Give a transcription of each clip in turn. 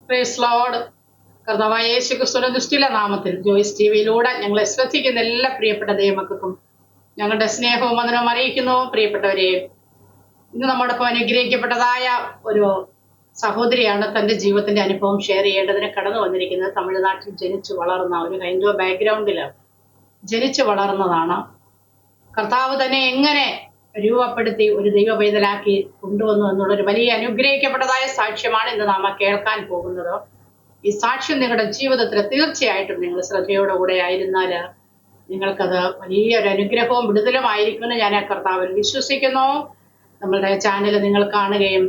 Praise Lord. കർത്താവായ യേശു ക്രിസ്തുവിന്റെ ദുഷ്ടില നാമത്തിൽ ജോയ്സ് ടിവിയിലൂടെ ഞങ്ങളെ ശ്രദ്ധിക്കുന്ന എല്ലാ പ്രിയപ്പെട്ട ദൈവമക്കൾക്കും ഞങ്ങളുടെ സ്നേഹവും വന്ദനവും അറിയിക്കുന്നു. പ്രിയപ്പെട്ടവരെ, ഇന്ന് നമ്മോടൊപ്പം അനുഗ്രഹിക്കപ്പെട്ടതായ ഒരു സഹോദരിയാണ് തൻ്റെ ജീവിതത്തിന്റെ അനുഭവം ഷെയർ ചെയ്യേണ്ടതിന് കടന്നു വന്നിരിക്കുന്നത്. തമിഴ്നാട്ടിൽ ജനിച്ചു വളർന്ന ഒരു ഹൈന്ദവ ബാക്ക്ഗ്രൗണ്ടിൽ ജനിച്ചു വളർന്നതാണ്. കർത്താവ് തന്നെ എങ്ങനെ രൂപപ്പെടുത്തി ഒരു ദൈവ പൈതലാക്കി കൊണ്ടുവന്നു എന്നുള്ളൊരു വലിയ അനുഗ്രഹിക്കപ്പെട്ടതായ സാക്ഷ്യമാണ് ഇന്ന് നാം കേൾക്കാൻ പോകുന്നത്. ഈ സാക്ഷ്യം നിങ്ങളുടെ ജീവിതത്തിൽ തീർച്ചയായിട്ടും നിങ്ങൾ ശ്രദ്ധയോടുകൂടെ ആയിരുന്നാൽ നിങ്ങൾക്കത് വലിയൊരു അനുഗ്രഹവും വിടുതലുമായിരിക്കുമെന്ന് ഞാൻ കർത്താവിൽ വിശ്വസിക്കുന്നു. നമ്മളുടെ ചാനൽ നിങ്ങൾ കാണുകയും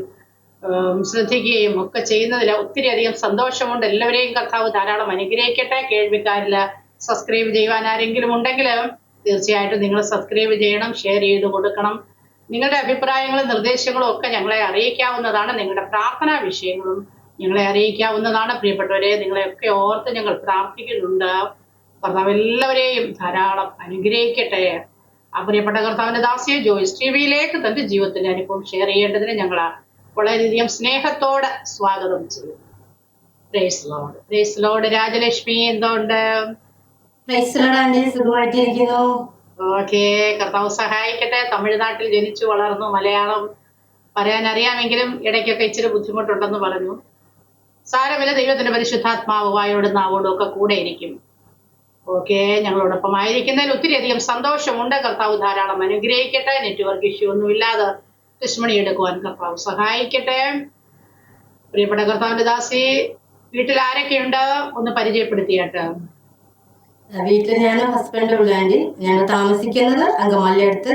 ശ്രദ്ധിക്കുകയും ഒക്കെ ചെയ്യുന്നതിൽ ഒത്തിരി അധികം സന്തോഷമുണ്ട്. എല്ലാവരെയും കർത്താവ് ധാരാളം അനുഗ്രഹിക്കട്ടെ. കേൾവിക്കാരിൽ സബ്സ്ക്രൈബ് ചെയ്യുവാൻ ആരെങ്കിലും ഉണ്ടെങ്കിൽ തീർച്ചയായിട്ടും നിങ്ങൾ സബ്സ്ക്രൈബ് ചെയ്യണം, ഷെയർ ചെയ്ത് കൊടുക്കണം. നിങ്ങളുടെ അഭിപ്രായങ്ങളും നിർദ്ദേശങ്ങളും ഒക്കെ ഞങ്ങളെ അറിയിക്കാവുന്നതാണ്. നിങ്ങളുടെ പ്രാർത്ഥനാ വിഷയങ്ങളും ഞങ്ങളെ അറിയിക്കാവുന്നതാണ്. പ്രിയപ്പെട്ടവരെ, നിങ്ങളെയൊക്കെ ഓർത്ത് ഞങ്ങൾ പ്രാർത്ഥിക്കുന്നുണ്ട്. കർത്താവ് എല്ലാവരെയും ധാരാളം അനുഗ്രഹിക്കട്ടെ. ആ പ്രിയപ്പെട്ട കർത്താവിന്റെ ദാസിയെ ജോയ്സ് ടിവിയിലേക്ക് തന്റെ ജീവിതത്തിന്റെ അനുഭവം ഷെയർ ചെയ്യേണ്ടതിന് ഞങ്ങൾ വളരെയധികം സ്നേഹത്തോടെ സ്വാഗതം ചെയ്യുന്നു. Praise Lord. Praise Lord. Rajalakshmi എന്തുകൊണ്ട്? ഓക്കെ, കർത്താവ് സഹായിക്കട്ടെ. തമിഴ്നാട്ടിൽ ജനിച്ചു വളർന്നു. മലയാളം പറയാൻ അറിയാമെങ്കിലും ഇടയ്ക്കൊക്കെ ഇച്ചിരി ബുദ്ധിമുട്ടുണ്ടെന്ന് പറഞ്ഞു. സാരമില്ല, ദൈവത്തിന്റെ പരിശുദ്ധാത്മാവ് വായോടും നാവോടും ഒക്കെ കൂടെ ഇരിക്കും. ഓക്കെ, ഞങ്ങളോടൊപ്പം ആയിരിക്കുന്നതിൽ ഒത്തിരി അധികം സന്തോഷമുണ്ട്. കർത്താവ് ധാരാളം അനുഗ്രഹിക്കട്ടെ. നെറ്റ്വർക്ക് ഇഷ്യൂ ഒന്നുമില്ലാതെ ടെസ്റ്റിമണി എടുക്കുവാൻ കർത്താവ് സഹായിക്കട്ടെ. പ്രിയപ്പെട്ട കർത്താവിന്റെ ദാസി, വീട്ടിൽ ആരൊക്കെയുണ്ട് ഒന്ന് പരിചയപ്പെടുത്തിയാട്ട്. വീട്ടിൽ ഞാനും ഹസ്ബൻഡും ഉള്ളാണ്ട് ഞങ്ങൾ താമസിക്കുന്നത് അങ്കമാലി അടുത്ത്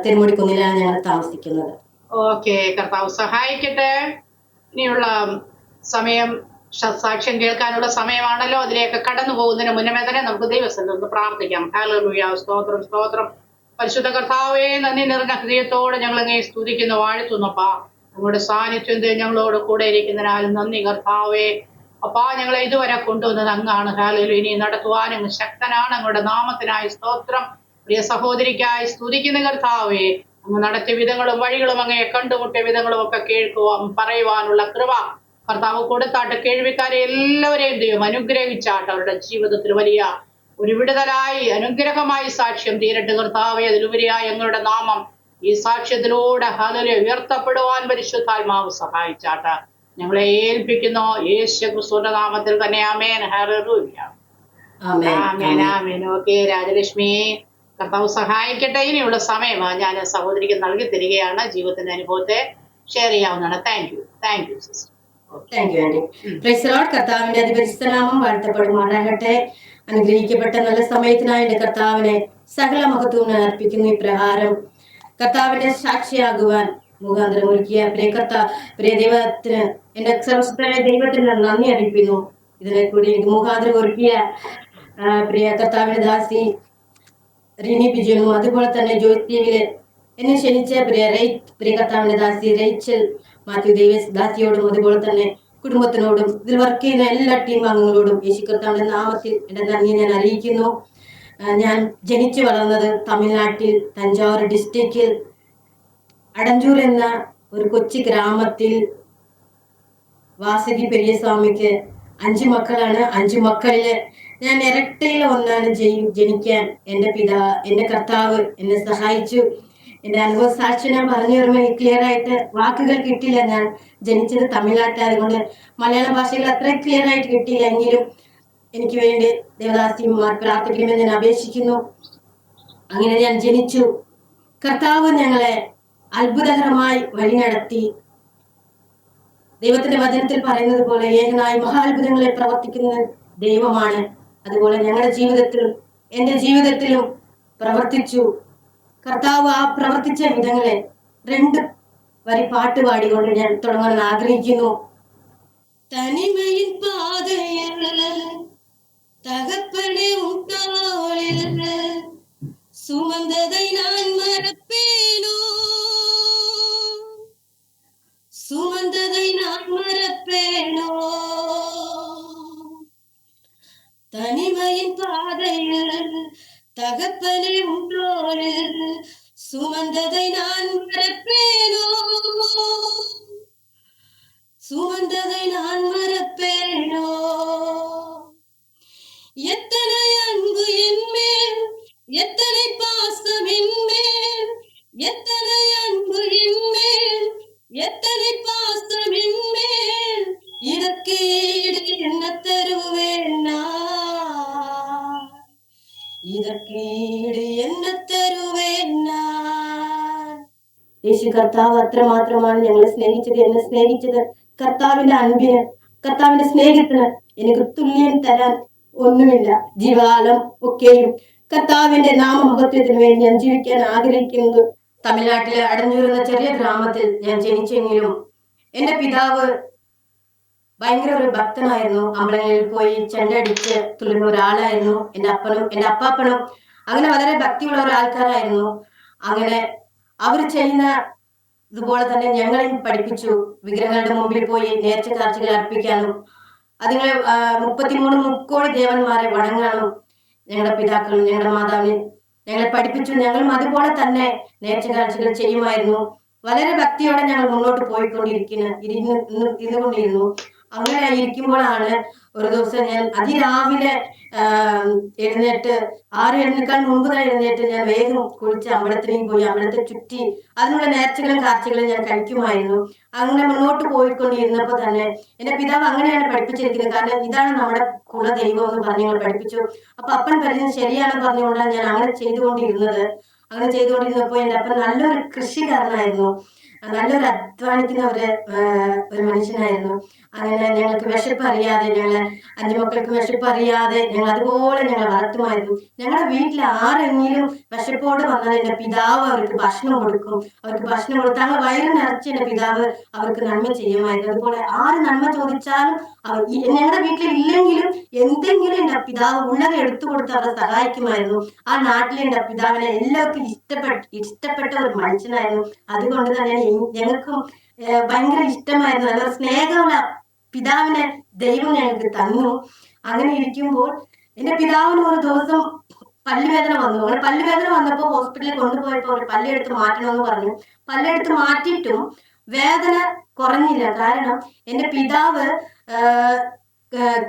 തിരുമുടിക്കുന്നിലാണ് ഞങ്ങൾ താമസിക്കുന്നത്. ഓക്കെ, കർത്താവ് സഹായിക്കട്ടെ. ഇനിയുള്ള സമയം സാക്ഷ്യം കേൾക്കാനുള്ള സമയമാണല്ലോ. അതിലേക്ക് കടന്നു പോകുന്നതിന് മുന്നമേ തന്നെ നമുക്ക് ദൈവസന്നിധിയിൽ ഒന്ന് പ്രാർത്ഥിക്കാം. ഹല്ലേലൂയ. സ്തോത്രം, സ്തോത്രം. പരിശുദ്ധ കർത്താവേ, നന്ദി നിറഞ്ഞ ഹൃദയത്തോടെ ഞങ്ങൾ അങ്ങേ സ്തുതിക്കുന്നു, വാഴ്ത്തുന്നപ്പാ. ഞങ്ങളുടെ സാന്നിധ്യം ഞങ്ങളോട് കൂടെ ഇരിക്കുന്നതിനാൽ നന്ദി കർത്താവേ. അപ്പാ, ഞങ്ങളെ ഇതുവരെ കൊണ്ടുവന്നത് അങ്ങാണ്. ഹല്ലേലൂയ. ഇനി നടത്തുവാൻ അങ്ങ് ശക്തനാണ്. അങ്ങയുടെ നാമത്തിനായി സ്തോത്രം. പ്രിയ സഹോദരിക്കായി സ്തുതിക്കുന്ന കർത്താവേ, അങ്ങ് നടത്തിയ വിധങ്ങളും വഴികളും അങ്ങയെ കണ്ടുമുട്ടിയ വിധങ്ങളും ഒക്കെ കേൾക്കുവാൻ പറയുവാനുള്ള കൃപ കർത്താവ് കൊടുത്താട്ട്. കേൾവിക്കാരെ എല്ലാവരെയും ദൈവം അനുഗ്രഹിച്ചാട്ട്. അവരുടെ ജീവിതത്തിൽ വലിയ ഒരു വിടുതലായി അനുഗ്രഹമായി സാക്ഷ്യം തീരട്ടെ കർത്താവെ. അതിലുപരിയായി ഞങ്ങളുടെ നാമം ഈ സാക്ഷ്യത്തിലൂടെ ഹല്ലേലൂയ ഉയർത്തപ്പെടുവാൻ പരിശുദ്ധാത്മാവ് സഹായിച്ചാട്ട്. ഞങ്ങളെ ഏൽപ്പിക്കുന്നു യേശു ക്രിസ്തുവിന്റെ നാമത്തിൽ തന്നെ. ആമേൻ. ഹല്ലേലൂയ. ആമേൻ, ആമേൻ. ഓക്കെ, രാജലക്ഷ്മി, കർത്താവ് സഹായിക്കട്ടെ. ഇനിയുള്ള സമയമാണ് ഞാൻ സഹോദരിക്ക് നൽകി തരികയാണ്. ജീവിതത്തിന്റെ അനുഭവത്തെ ഷെയർ ചെയ്യാവുന്നതാണ്. Thank you. Thank you sister. കർത്താവിന്റെ അതിപരിശുദ്ധനാമം വാഴ്ത്തപ്പെടുമാറാകട്ടെ. അനുഗ്രഹിക്കപ്പെട്ട നല്ല സമയത്തിനായി കർത്താവിനെ സകല മഹത്വവും അർപ്പിക്കുന്നു. ഇപ്രകാരം കർത്താവിന്റെ സാക്ഷിയാകുവാൻ മുഖാന്തരം ഒരുക്കിയ പ്രിയ ദൈവത്തിന് എന്റെ സർവ്വശക്തനായ ദൈവത്തിന് നന്ദി അറിയിക്കുന്നു. ഇതിനെ കൂടി മുഖാന്തരം ഒരുക്കിയ പ്രിയ കർത്താവിന്റെ ദാസി റിനി ബിജുനും അതുപോലെ തന്നെ ജോയ്സ് ടിവിയിലെ എന്നെ ക്ഷണിച്ച പ്രിയ കർത്താവിന്റെ ദാസി റേച്ചൽ മാത്യു ദാസിയോടും അതുപോലെ തന്നെ കുടുംബത്തിനോടും ഇതിൽ വർക്ക് ചെയ്യുന്ന എല്ലാ ടീം അംഗങ്ങളോടും യേശു കർത്താവിന്റെ നാമത്തിൽ എന്റെ നന്ദി ഞാൻ അറിയിക്കുന്നു. ഞാൻ ജനിച്ചു വളർന്നത് തമിഴ്നാട്ടിൽ തഞ്ചാവൂർ ഡിസ്ട്രിക്റ്റിൽ അടഞ്ചൂർ എന്ന ഒരു കൊച്ചു ഗ്രാമത്തിൽ. വാസകി പെരിയസ്വാമിക്ക് 5 മക്കളാണ്. 5 മക്കളില് ഞാൻ ഇരട്ടയിൽ ഒന്നാണ് ജനിക്കാൻ എന്റെ കർത്താവ് എന്നെ സഹായിച്ചു. എന്റെ അനുഭവ സാക്ഷി ഞാൻ പറഞ്ഞു തരുമ്പോൾ ക്ലിയർ ആയിട്ട് വാക്കുകൾ കിട്ടില്ല. ഞാൻ ജനിച്ചത് തമിഴ്നാട്ടിലായതുകൊണ്ട് മലയാള ഭാഷയിൽ അത്ര ക്ലിയർ ആയിട്ട് കിട്ടിയില്ല. എങ്കിലും എനിക്ക് വേണ്ടി ദേവദാസിമാർ പ്രാർത്ഥിക്കണമെന്ന് ഞാൻ അപേക്ഷിക്കുന്നു. അങ്ങനെ ഞാൻ ജനിച്ചു. കർത്താവ് ഞങ്ങളെ അത്ഭുതകരമായി വഴി നടത്തി. ദൈവത്തിന്റെ വചനത്തിൽ പറയുന്നത് പോലെ ഏകനായി മഹാത്ഭുതങ്ങളെ പ്രവർത്തിക്കുന്ന ദൈവമാണ്. അതുപോലെ ഞങ്ങളുടെ ജീവിതത്തിലും എന്റെ ജീവിതത്തിലും പ്രവർത്തിച്ചു. കർത്താവ് ആ പ്രവർത്തിച്ച വിധങ്ങളെ 2 വരി പാട്ട് പാടിക്കൊണ്ട് ഞാൻ തുടങ്ങാൻ ആഗ്രഹിക്കുന്നു. തനിമയിൻ പാതയിൽ തകപ്പനെ ഉണ്ടോളിൽ സുമന്തதை நான் மறப்பேனோ, சுமந்ததை நான் மறப்பேனோ. தனிமையின் பாதையில் தகப்பனே உண்டோடு சுமந்ததை நான் மறப்பேனோ, சுமந்ததை நான் மறப்பேனோ. കർത്താവ് അത്രമാത്രമാണ് ഞങ്ങളെ സ്നേഹിച്ചത്, എന്നെ സ്നേഹിച്ചത്. കർത്താവിന്റെ അൻപിന്, കർത്താവിന്റെ സ്നേഹത്തിന് എനിക്ക് തുല്യം തരാൻ ഒന്നുമില്ല. ജീവകാലം ഒക്കെയും കർത്താവിന്റെ നാമമഹത്വത്തിന് വേണ്ടി ഞാൻ ജീവിക്കാൻ ആഗ്രഹിക്കുന്നത്. തമിഴ്നാട്ടിലെ അടഞ്ഞൂരുന്ന ചെറിയ ഗ്രാമത്തിൽ ഞാൻ ജനിച്ചെങ്കിലും എന്റെ പിതാവ് ഭയങ്കര ഒരു ഭക്തനായിരുന്നു. അമ്പലങ്ങളിൽ പോയി ചെണ്ടടിച്ച് തുള്ളുന്ന ഒരാളായിരുന്നു എന്റെ അപ്പനും എന്റെ അപ്പാപ്പനും. അങ്ങനെ വളരെ ഭക്തിയുള്ള ഒരാൾക്കാരായിരുന്നു. അങ്ങനെ അവർ ചെയ്യുന്ന ഇതുപോലെ തന്നെ ഞങ്ങളെയും പഠിപ്പിച്ചു. വിഗ്രഹങ്ങളുടെ മുമ്പിൽ പോയി നേർച്ച കാഴ്ചകൾ അർപ്പിക്കാനും അതുങ്ങളെ 33 മുക്കോടി ദേവന്മാരെ വണങ്ങാനും ഞങ്ങളുടെ പിതാക്കളും ഞങ്ങളുടെ മാതാവിനെ ഞങ്ങളെ പഠിപ്പിച്ചു. ഞങ്ങളും അതുപോലെ തന്നെ നേർച്ച കാഴ്ചകൾ ചെയ്യുമായിരുന്നു. വളരെ ഭക്തിയോടെ ഞങ്ങൾ മുന്നോട്ട് ഇരുന്നുകൊണ്ടിരുന്നു. അങ്ങനെ ഇരിക്കുമ്പോഴാണ് ഒരു ദിവസം ഞാൻ അതിരാവിലെ എഴുന്നേറ്റ് 6 എഴുന്നേൽക്കാൻ മുമ്പ് തന്നെ എഴുന്നേറ്റ് ഞാൻ വേഗം കുളിച്ച് അമ്പലത്തിലേക്ക് പോയി അമ്പലത്തെ ചുറ്റി അതിനുള്ള നേർച്ചകളും കാഴ്ചകളും ഞാൻ കഴിക്കുമായിരുന്നു. അങ്ങനെ മുന്നോട്ട് പോയിക്കൊണ്ടിരുന്നപ്പോൾ തന്നെ എന്റെ പിതാവ് അങ്ങനെയാണ് പഠിപ്പിച്ചിരിക്കുന്നത്. കാരണം ഇതാണ് നമ്മുടെ കുലദൈവം എന്ന് പറഞ്ഞ് ഞങ്ങൾ പഠിപ്പിച്ചു. അപ്പൊ അപ്പൻ പറഞ്ഞത് ശരിയാണെന്ന് പറഞ്ഞുകൊണ്ടാണ് ഞാൻ അങ്ങനെ ചെയ്തുകൊണ്ടിരുന്നത്. അങ്ങനെ ചെയ്തുകൊണ്ടിരുന്നപ്പോൾ എന്റെ അപ്പൻ നല്ലൊരു കൃഷിക്കാരനായിരുന്നു, നല്ലൊരു അധ്വാനിക്കുന്ന ഒരു മനുഷ്യനായിരുന്നു. അങ്ങനെ ഞങ്ങൾക്ക് വിശപ്പ് അറിയാതെ, ഞങ്ങളെ 5 മക്കൾക്ക് വിശപ്പ് അറിയാതെ ഞങ്ങൾ അതുപോലെ ഞങ്ങൾ വളർത്തുമായിരുന്നു. ഞങ്ങളുടെ വീട്ടിൽ ആരെങ്കിലും വിശപ്പോട് വന്നാൽ എന്റെ പിതാവ് അവർക്ക് ഭക്ഷണം കൊടുക്കും. അവർക്ക് ഭക്ഷണം കൊടുത്ത് ഞങ്ങൾ വയറ് നിറച്ച് എന്റെ പിതാവ് അവർക്ക് നന്മ ചെയ്യുമായിരുന്നു. അതുപോലെ ആര് നന്മ ചോദിച്ചാലും ഞങ്ങളുടെ വീട്ടിൽ ഇല്ലെങ്കിലും എന്തെങ്കിലും എന്റെ പിതാവ് ഉള്ളത് എടുത്തു കൊടുത്ത് അവരെ സഹായിക്കുമായിരുന്നു. ആ നാട്ടിലെ എന്റെ പിതാവിനെ എല്ലാവർക്കും ഇഷ്ടപ്പെട്ട ഒരു മനുഷ്യനായിരുന്നു. അതുകൊണ്ട് തന്നെ ഞങ്ങൾക്കും ഭയങ്കര ഇഷ്ടമായിരുന്നു. നല്ലൊരു സ്നേഹമുള്ള പിതാവിനെ ദൈവം ഞങ്ങൾക്ക് തന്നു. അങ്ങനെ ഇരിക്കുമ്പോൾ എന്റെ പിതാവിന് ഒരു ദിവസം പല്ലുവേദന വന്നു. അങ്ങനെ പല്ലുവേദന വന്നപ്പോൾ ഹോസ്പിറ്റലിൽ കൊണ്ടുപോയപ്പോൾ ഒരു പല്ലെടുത്ത് മാറ്റണമെന്ന് പറഞ്ഞു. പല്ലെടുത്ത് മാറ്റിയിട്ടും വേദന കുറഞ്ഞില്ല. കാരണം എന്റെ പിതാവ്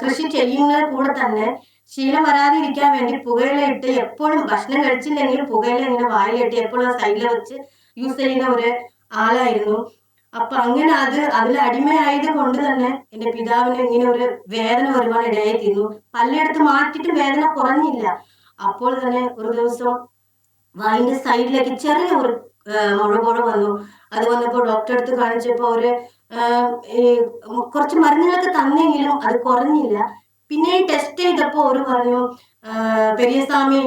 കൃഷി ചെയ്യുന്നത് കൂടെ തന്നെ ശീലം വരാതെ ഇരിക്കാൻ വേണ്ടി പുകയില ഇട്ട് എപ്പോഴും ഭക്ഷണം കഴിച്ചില്ലെങ്കിലും പുകയില ഇങ്ങനെ വായിലിട്ട് എപ്പോഴും സൈഡിൽ വെച്ച് യൂസ് ചെയ്യുന്ന ഒരു ആളായിരുന്നു. അപ്പൊ അങ്ങനെ അതിൽ അടിമയായത് കൊണ്ട് തന്നെ എന്റെ പിതാവിന് ഇങ്ങനെ ഒരു വേദന വരുവാൻ ഇടയായി തീർന്നു. പല്ലെടുത്ത് മാറ്റിയിട്ട് വേദന കുറഞ്ഞില്ല. അപ്പോൾ തന്നെ ഒരു ദിവസം വായിന്റെ സൈഡിലേക്ക് ചെറിയ ഒരു മുഴ വന്നു. അത് വന്നപ്പോൾ ഡോക്ടറെ അടുത്ത് കാണിച്ചപ്പോ കുറച്ച് മരുന്നുകളൊക്കെ തന്നെങ്കിലും അത് കുറഞ്ഞില്ല. പിന്നെ ടെസ്റ്റ് ചെയ്തപ്പോ അവര് പറഞ്ഞു, പെരിയസ്വാമി